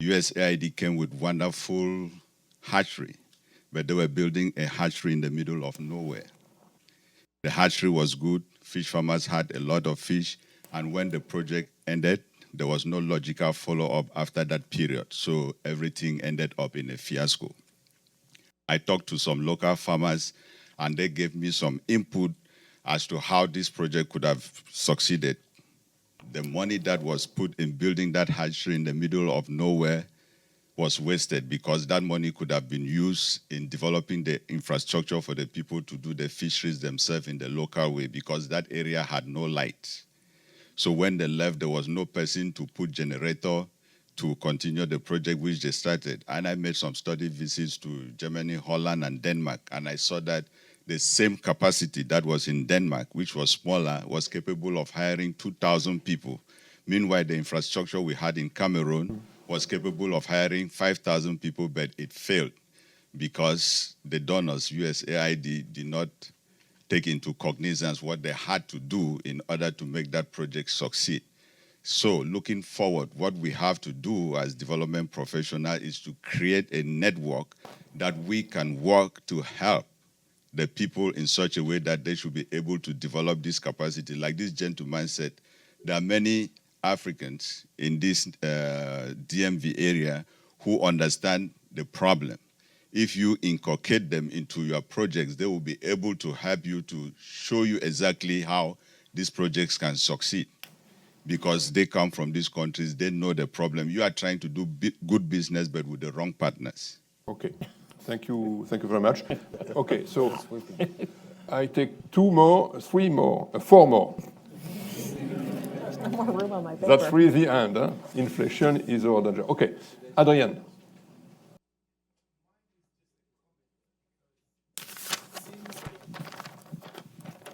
USAID came with wonderful hatchery, but they were building a hatchery in the middle of nowhere. The hatchery was good, fish farmers had a lot of fish, and when the project ended, there was no logical follow-up after that period, so everything ended up in a fiasco. I talked to some local farmers, and they gave me some input as to how this project could have succeeded. The money that was put in building that hatchery in the middle of nowhere was wasted because that money could have been used in developing the infrastructure for the people to do the fisheries themselves in the local way because that area had no light. So when they left, there was no person to put generator to continue the project which they started. And I made some study visits to Germany, Holland, and Denmark, and I saw that the same capacity that was in Denmark, which was smaller, was capable of hiring 2,000 people. Meanwhile, the infrastructure we had in Cameroon was capable of hiring 5,000 people, but it failed because the donors, USAID, did not take into cognizance what they had to do in order to make that project succeed. So looking forward, what we have to do as development professionals is to create a network that we can work to help the people in such a way that they should be able to develop this capacity. Like this gentleman said, there are many Africans in this DMV area who understand the problem. If you inculcate them into your projects, they will be able to help you to show you exactly how these projects can succeed. Because they come from these countries, they know the problem. You are trying to do good business, but with the wrong partners. Okay, thank you very much. Okay, so I take 2 more, 3 more, 4 more. There's no more room on my paper. That's really the end. Huh? Inflation is our danger. Okay, Adrien.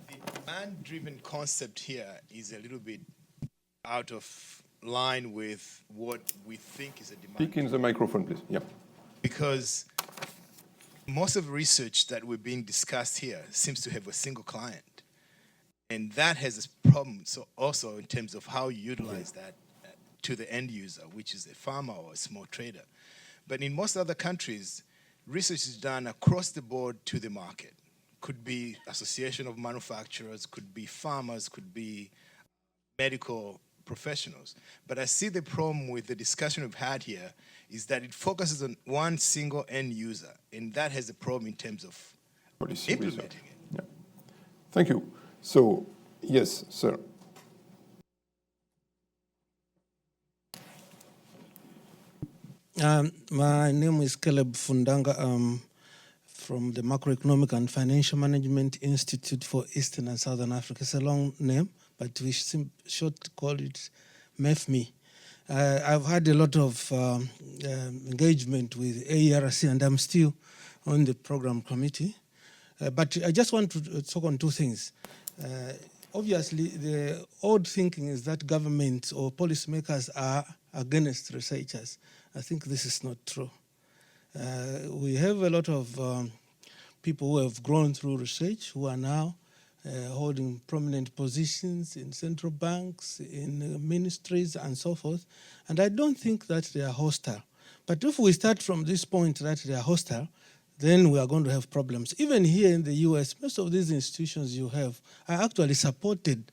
The demand-driven concept here is a little bit out of line with what we think is a demand. Speak in the microphone, please. Yeah. Because most of the research that we're being discussed here seems to have a single client. And that has a problem so also in terms of how you utilize that to the end user, which is a farmer or a small trader. But in most other countries, research is done across the board to the market. Could be association of manufacturers, could be farmers, could be medical professionals. But I see the problem with the discussion we've had here is that it focuses on one single end user, and that has a problem in terms of policy implementing research. it. Yeah. Thank you. So, yes, sir. My name is Caleb Fundanga. I'm from the Macroeconomic and Financial Management Institute for Eastern and Southern Africa. It's a long name, but we should call it MEFMI. I've had a lot of engagement with AERC, and I'm still on the program committee. But I just want to talk on two things. Obviously, the old thinking is that government or policymakers are against researchers. I think this is not true. We have a lot of people who have grown through research who are now holding prominent positions in central banks, in ministries, and so forth. And I don't think that they are hostile. But if we start from this point that they are hostile, then we are going to have problems. Even here in the US, most of these institutions you have are actually supported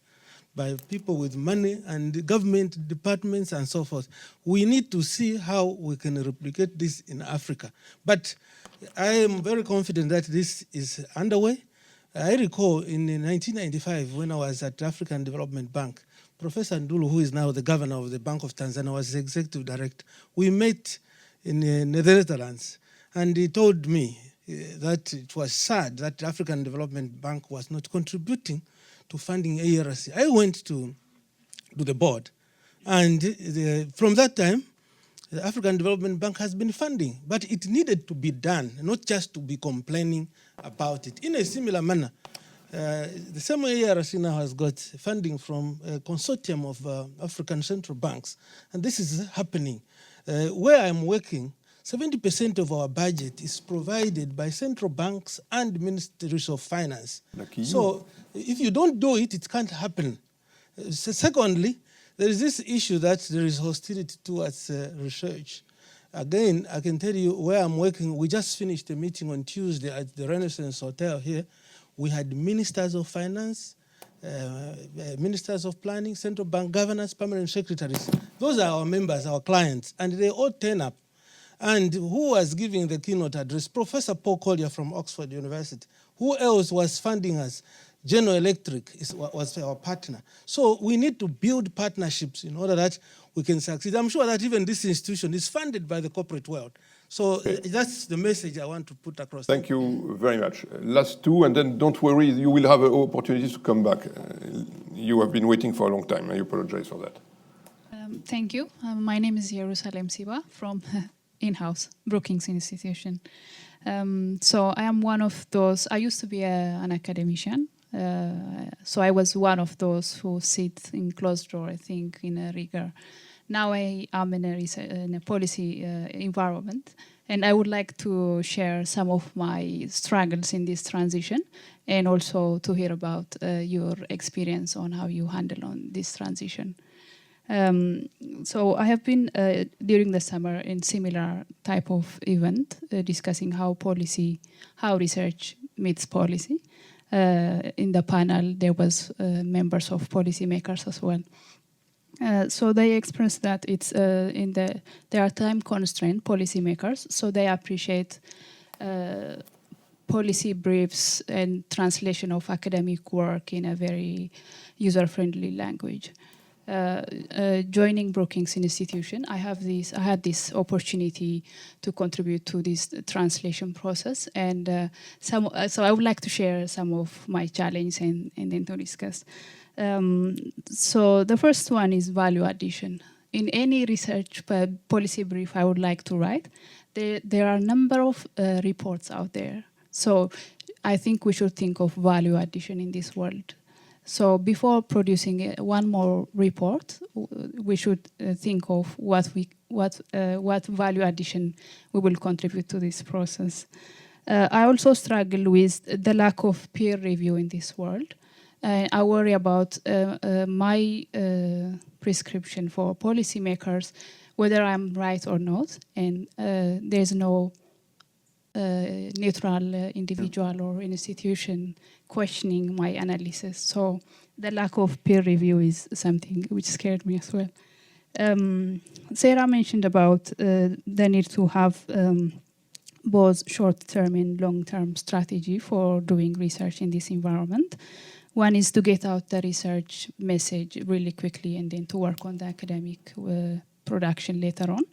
by people with money and government departments and so forth. We need to see how we can replicate this in Africa. But I am very confident that this is underway. I recall in 1995 when I was at African Development Bank, Professor Ndulu, who is now the governor of the Bank of Tanzania, was the executive director. We met in the Netherlands, and he told me that it was sad that the African Development Bank was not contributing to funding AERC. I went to the board, and from that time, the African Development Bank has been funding, but it needed to be done, not just to be complaining about it. In a similar manner, the same AERC now has got funding from a consortium of African central banks, and this is happening. Where I'm working, 70% of our budget is provided by central banks and ministries of finance. So if you don't do it, it can't happen. Secondly, there is this issue that there is hostility towards research. Again, I can tell you where I'm working. We just finished a meeting on Tuesday at the Renaissance Hotel here. We had ministers of finance, ministers of planning, central bank governors, permanent secretaries. Those are our members, our clients, and they all turn up. And who was giving the keynote address? Professor Paul Collier from Oxford University. Who else was funding us? General Electric was our partner. So we need to build partnerships in order that we can succeed. I'm sure that even this institution is funded by the corporate world. So that's the message I want to put across. Thank you very much. Last two, and then don't worry, you will have opportunities to come back. You have been waiting for a long time. I apologize for that. Thank you. My name is Jerusalem Siba from in-house Brookings Institution. So I am one of those. I used to be an academician. So I was one of those who sit in closed door, I think, in a rigor. Now I am in a policy environment, and I would like to share some of my struggles in this transition, and also to hear about your experience on how you handle on this transition. So I have been during the summer in similar type of event discussing how research meets policy. In the panel, there was members of policymakers as well. So they expressed that it's there are time constraint policymakers, so they appreciate policy briefs and translation of academic work in a very user-friendly language. Joining Brookings Institution, I had this opportunity to contribute to this translation process, and so I would like to share some of my challenges and then to discuss. So the first one is value addition. In any research policy brief I would like to write, there are a number of reports out there. So I think we should think of value addition in this world. So before producing one more report, we should think of what value addition we will contribute to this process. I also struggle with the lack of peer review in this world. I worry about my prescription for policymakers, whether I'm right or not, and there's no neutral individual or institution questioning my analysis. So the lack of peer review is something which scared me as well. Sarah mentioned about the need to have both short-term and long-term strategy for doing research in this environment. One is to get out the research message really quickly and then to work on the academic production later on.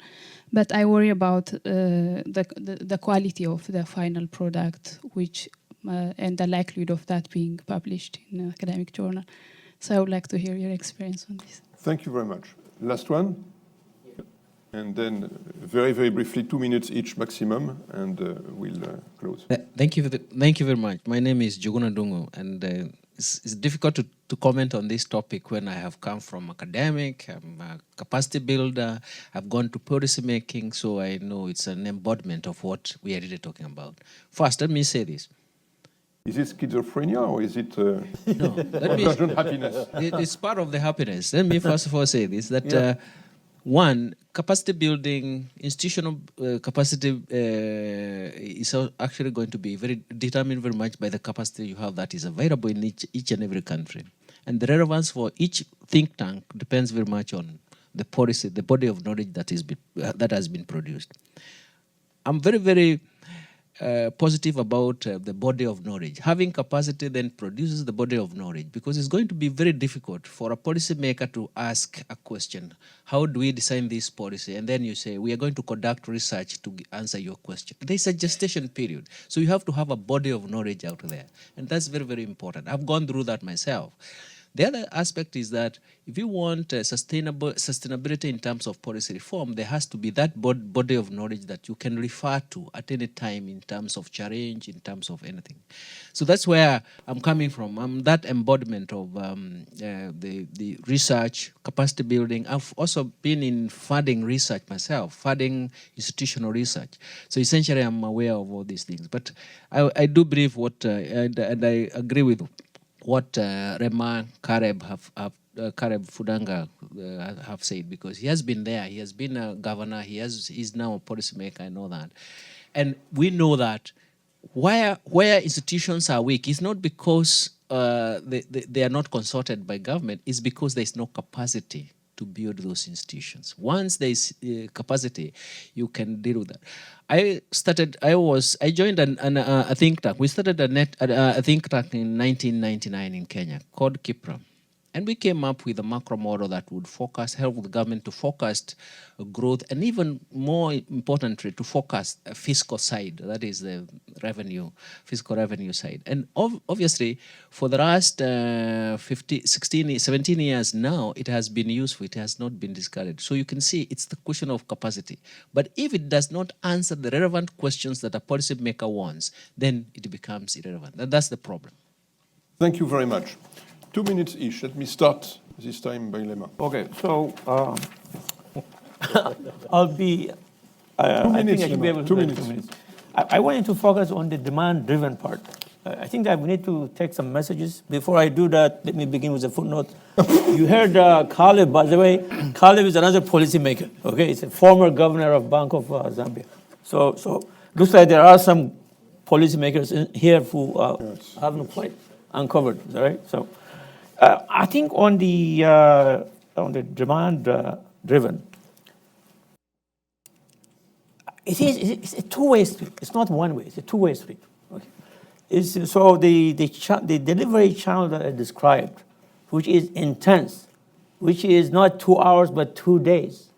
But I worry about the quality of the final product, which and the likelihood of that being published in an academic journal. So I would like to hear your experience on this. Thank you very much. Last one? And then very, very briefly, 2 minutes each maximum, and we'll close. Thank you very much. My name is Juguna Dungu, and it's difficult to comment on this topic when I have come from academic, I'm a capacity builder, I've gone to policy making, so I know it's an embodiment of what we are really talking about. First, let me say this. Is it schizophrenia or is it no, happiness? It's part of the happiness. Let me first of all say this, that one, capacity building, institutional capacity is actually going to be determined very much by the capacity you have that is available in each and every country. And the relevance for each think tank depends very much on the policy, the body of knowledge that has been produced. I'm very, very positive about the body of knowledge. Having capacity then produces the body of knowledge, because it's going to be very difficult for a policymaker to ask a question. How do we design this policy? And then you say, we are going to conduct research to answer your question. There's a gestation period. So you have to have a body of knowledge out there. And that's very, very important. I've gone through that myself. The other aspect is that if you want sustainability in terms of policy reform, there has to be that body of knowledge that you can refer to at any time in terms of challenge, in terms of anything. So that's where I'm coming from. I'm that embodiment of the research, capacity building. I've also been in funding research myself, funding institutional research. So essentially, I'm aware of all these things. But I do believe and I agree with what Rema Kareb Fudanga have said, because he has been there, he has been a governor, he's now a policymaker, I know that. And we know that where institutions are weak, it's not because they are not consulted by government, it's because there's no capacity to build those institutions. Once there's capacity, you can deal with that. I joined a think tank. We started a think tank in 1999 in Kenya called KIPRA. And we came up with a macro model that would help the government to focus growth, and even more importantly, to focus a fiscal side, that is the fiscal revenue side. And obviously, for the last 17 years now, it has been useful, it has not been discarded. So you can see it's the question of capacity. But if it does not answer the relevant questions that a policymaker wants, then it becomes irrelevant. That's the problem. Thank you very much. 2 minutes each. Let me start this time by Lema. Okay, so I'll be. I think I should be able to. 2 minutes. 2 minutes. I wanted to focus on the demand-driven part. I think that we need to take some messages. Before I do that, let me begin with a footnote. You heard Caleb, by the way. Caleb is another policymaker. Okay, he's a former governor of Bank of Zambia. So looks like there are some policymakers in here who haven't quite uncovered. Is that right? So. I think on the demand-driven, it's a two-way street. It's not one way. It's a two-way street. Okay. So the delivery channel that I described, which is intense, which is not 2 hours but 2 days,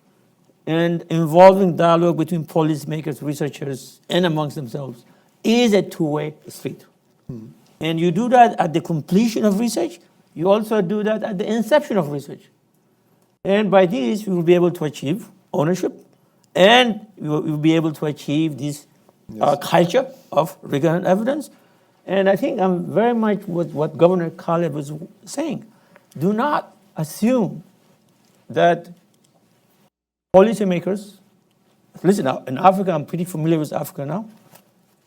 and involving dialogue between policymakers, researchers, and amongst themselves, is a two-way street. Mm-hmm. And you do that at the completion of research. You also do that at the inception of research. And by this, you will be able to achieve ownership, and you will be able to achieve this culture of rigor and evidence. And I think I'm very much with what Governor Caleb was saying. Do not assume that policymakers, listen, in Africa, I'm pretty familiar with Africa now,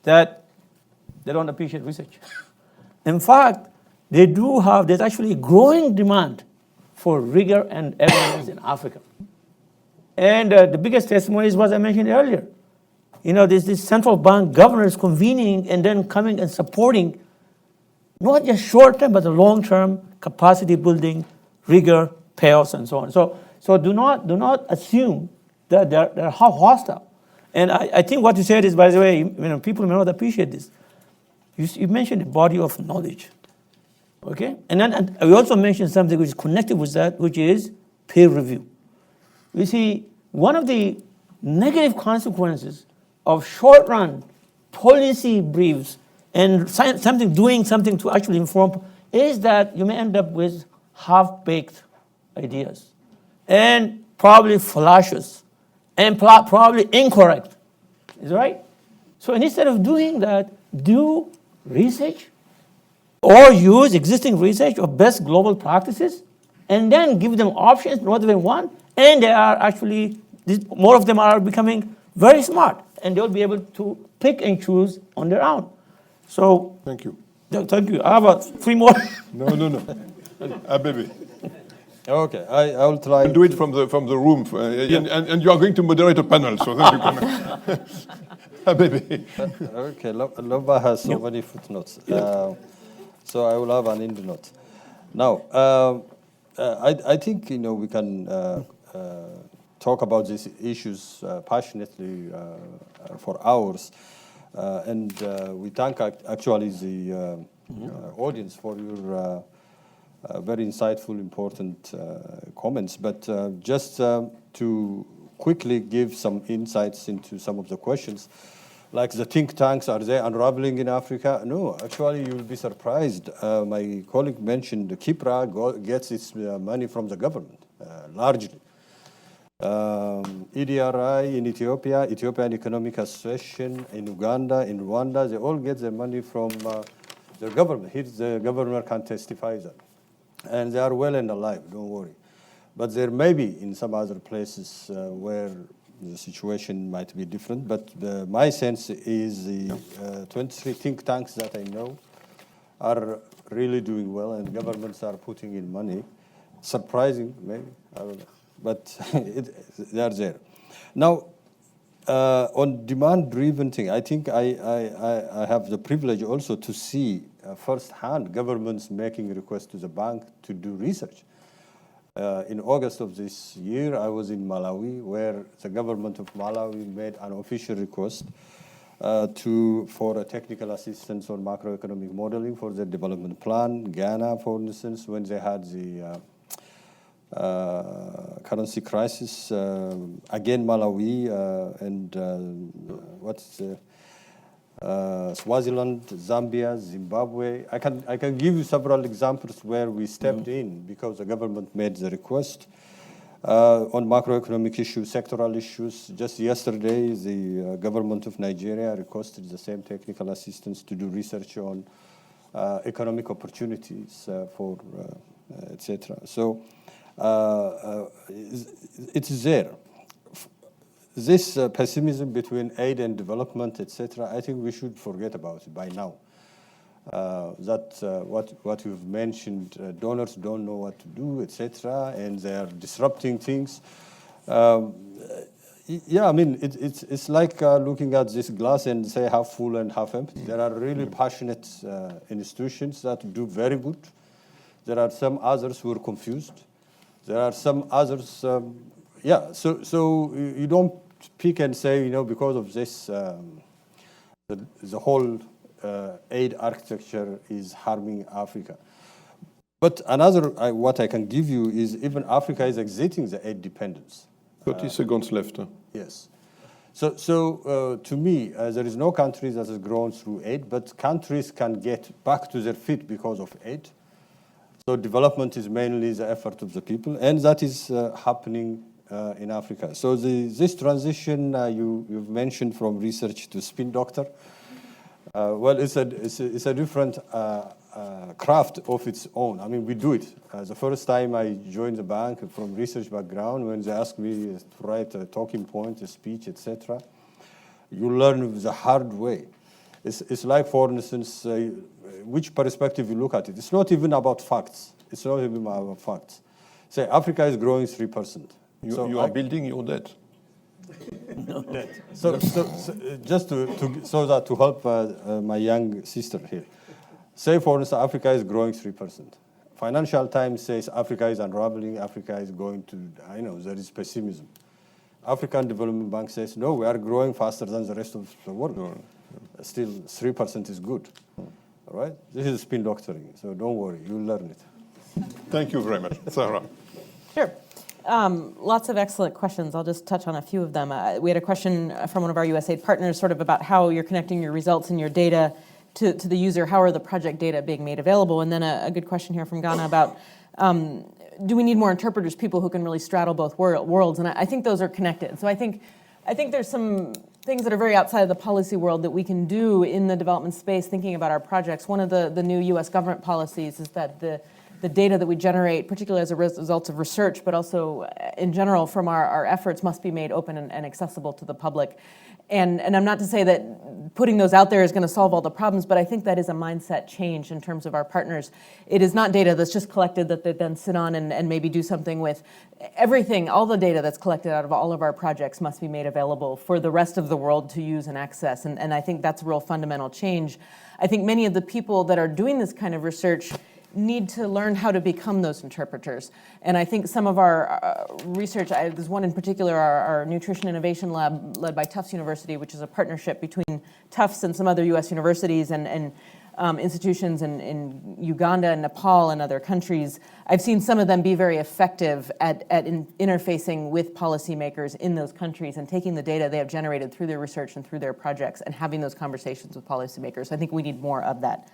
that they don't appreciate research. In fact, there's actually a growing demand for rigor and evidence in Africa. And the biggest testimony is what I mentioned earlier. there's this central bank governors convening and then coming and supporting not just short-term, but the long-term capacity building, rigor, payoffs, and so on. So do not assume that they're hostile. And I think what you said is, by the way, people may not appreciate this. You mentioned the body of knowledge, okay? And then we also mentioned something which is connected with that, which is peer review. You see, one of the negative consequences of short-run policy briefs and doing something to actually inform is that you may end up with half-baked ideas and probably fallacious and probably incorrect. Is that right? So instead of doing that, do research or use existing research or best global practices and then give them options, what they want, and they are actually, more of them are becoming very smart, and they'll be able to pick and choose on their own. So thank you. Thank you. I have 3 more. No. Baby. Okay, I will try. I'll do it from the room, and you are going to moderate a panel, so then you can. Baby. Okay, Loba has so many footnotes, so I will have an end note. Now, I think we can talk about these issues passionately for hours, and we thank actually the audience for your very insightful, important comments. But just to quickly give some insights into some of the questions, like the think tanks, are they unraveling in Africa? No, actually, you'll be surprised. My colleague mentioned Kipra gets its money from the government, largely. EDRI in Ethiopia, Ethiopian Economic Association in Uganda, in Rwanda, they all get their money from the government. Here, the governor can testify that. And they are well and alive, don't worry. But there may be in some other places where the situation might be different. But my sense is the 23 think tanks that I know are really doing well, and governments are putting in money. Surprising, maybe, I don't know. But they are there. Now, on demand-driven thing, I think I have the privilege also to see firsthand governments making requests to the bank to do research. In August of this year, I was in Malawi, where the government of Malawi made an official request for a technical assistance on macroeconomic modeling for their development plan. Ghana, for instance, when they had the currency crisis, again Malawi, and Swaziland, Zambia, Zimbabwe. I can give you several examples where we stepped in because the government made the request on macroeconomic issues, sectoral issues. Just yesterday, the government of Nigeria requested the same technical assistance to do research on economic opportunities for etc. So it's there. This pessimism between aid and development, etc., I think we should forget about it by now. What you've mentioned, donors don't know what to do, etc., and they are disrupting things. Yeah, I mean, it's like looking at this glass and say half full and half empty. There are really passionate institutions that do very good. There are some others who are confused. There are some others, so you don't pick and say, because of this, the whole aid architecture is harming Africa. But another, what I can give you is even Africa is exiting the aid dependence. 30 seconds left. Yes. So to me, there is no country that has grown through aid, but countries can get back to their feet because of aid. So development is mainly the effort of the people, and that is happening in Africa. So this transition you've mentioned from research to spin doctor, well, it's a different craft of its own. I mean, we do it. The first time I joined the bank from research background, when they asked me to write a talking point, a speech, etc., you learn the hard way. It's like, for instance, which perspective you look at it. It's not even about facts. It's not even about facts. Say, Africa is growing 3%. You are building your debt. So just to help my young sister here, say for instance, Africa is growing 3%. Financial Times says Africa is unraveling, Africa is going to, I know, there is pessimism. African Development Bank says, no, we are growing faster than the rest of the world. No. Still, 3% is good. All right? This is spin doctoring, so don't worry, you'll learn it. Thank you very much. Sarah. Sure. Lots of excellent questions. I'll just touch on a few of them. We had a question from one of our USAID partners sort of about how you're connecting your results and your data to the user. How are the project data being made available? And then a good question here from Ghana about do we need more interpreters, people who can really straddle both worlds? And I think those are connected. So I think there's some things that are very outside of the policy world that we can do in the development space thinking about our projects. One of the new US government policies is that the data that we generate, particularly as a result of research, but also in general from our efforts, must be made open and accessible to the public. And I'm not to say that putting those out there is going to solve all the problems, but I think that is a mindset change in terms of our partners. It is not data that's just collected that they then sit on and maybe do something with. Everything, all the data that's collected out of all of our projects must be made available for the rest of the world to use and access. And I think that's a real fundamental change. I think many of the people that are doing this kind of research need to learn how to become those interpreters. And I think some of our research, there's one in particular, our Nutrition Innovation Lab led by Tufts University, which is a partnership between Tufts and some other US universities and institutions in Uganda and Nepal and other countries. I've seen some of them be very effective at interfacing with policymakers in those countries and taking the data they have generated through their research and through their projects and having those conversations with policymakers. I think we need more of that.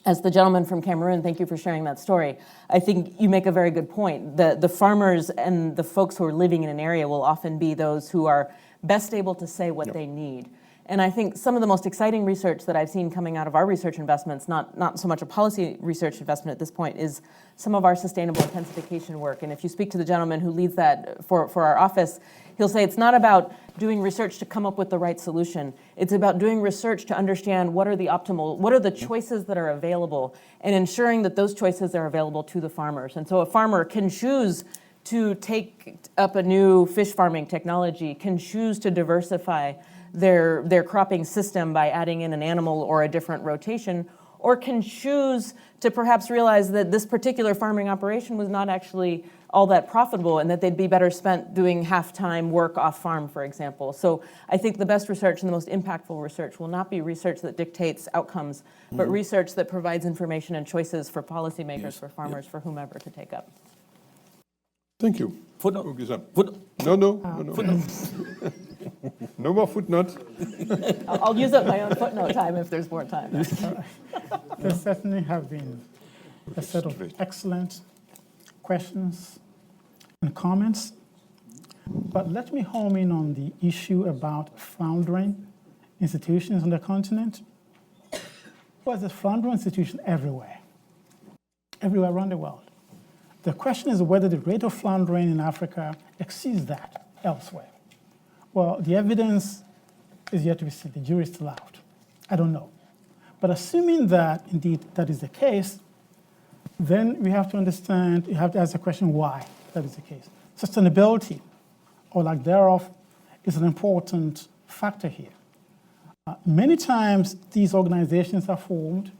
As the gentleman from Cameroon, thank you for sharing that story. I think you make a very good point. The farmers and the folks who are living in an area will often be those who are best able to say what they need. And I think some of the most exciting research that I've seen coming out of our research investments, not so much a policy research investment at this point, is some of our sustainable intensification work. And if you speak to the gentleman who leads that for our office, he'll say it's not about doing research to come up with the right solution. It's about doing research to understand what are the choices that are available and ensuring that those choices are available to the farmers. And so a farmer can choose to take up a new fish farming technology, can choose to diversify their cropping system by adding in an animal or a different rotation, or can choose to perhaps realize that this particular farming operation was not actually all that profitable and that they'd be better spent doing half-time work off-farm, for example. So I think the best research and the most impactful research will not be research that dictates outcomes, but research that provides information and choices for policymakers, for farmers, for whomever to take up. Thank you. Footnote. No. Footnote. No more footnote. I'll use up my own footnote time if there's more time. There certainly have been a set of excellent questions and comments. But let me home in on the issue about floundering institutions on the continent. Well, there's floundering institutions everywhere around the world. The question is whether the rate of floundering in Africa exceeds that elsewhere. Well, the evidence is yet to be seen. The jury is still out. I don't know. But assuming that, indeed, that is the case, then we have to understand, you have to ask the question why that is the case. Sustainability, or lack thereof, is an important factor here. Many times, these organizations are formed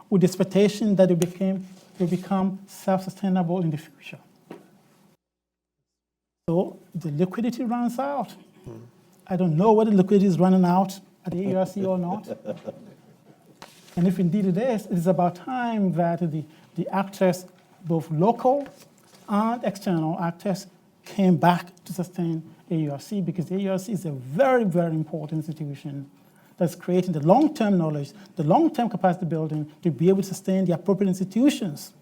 with the expectation that they become self-sustainable in the future. So the liquidity runs out. I don't know whether liquidity is running out at the ARC or not. And if indeed it is about time that the actors, both local and external actors, came back to sustain AURC, because the AURC is a very, very important institution that's creating the long-term knowledge, the long-term capacity building to be able to sustain the appropriate institutions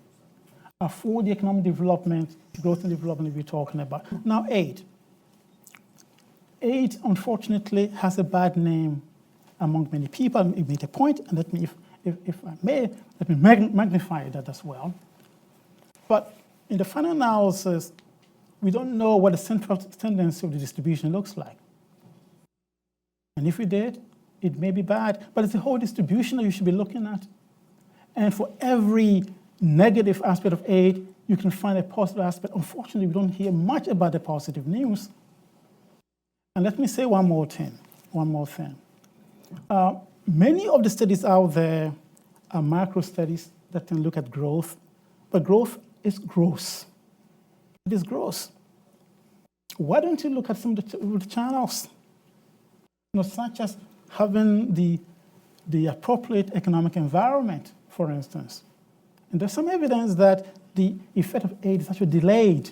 for the economic development, growth and development we're talking about. Now, aid. Aid, unfortunately, has a bad name among many people. You made a point, and let me, if I may, let me magnify that as well. But in the final analysis, we don't know what the central tendency of the distribution looks like. And if we did, it may be bad, but it's the whole distribution that you should be looking at. And for every negative aspect of aid, you can find a positive aspect. Unfortunately, we don't hear much about the positive news. And let me say one more thing. Many of the studies out there are macro studies that can look at growth, but growth is gross. It is gross. Why don't you look at some of the channels, such as having the appropriate economic environment, for instance. And there's some evidence that the effect of aid is actually delayed.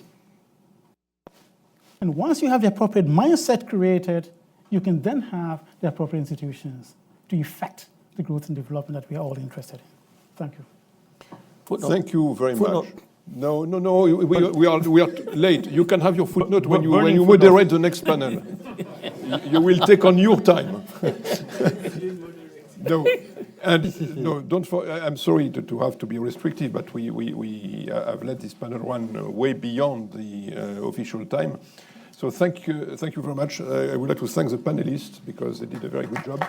And once you have the appropriate mindset created, you can then have the appropriate institutions to effect the growth and development that we are all interested in. Thank you. Footnote. Thank you very much. No, we are late. You can have your footnote when you moderate the next panel. You will take on your time. I'm sorry to have to be restrictive, but we have let this panel run way beyond the official time. So thank you very much. I would like to thank the panelists because they did a very good job.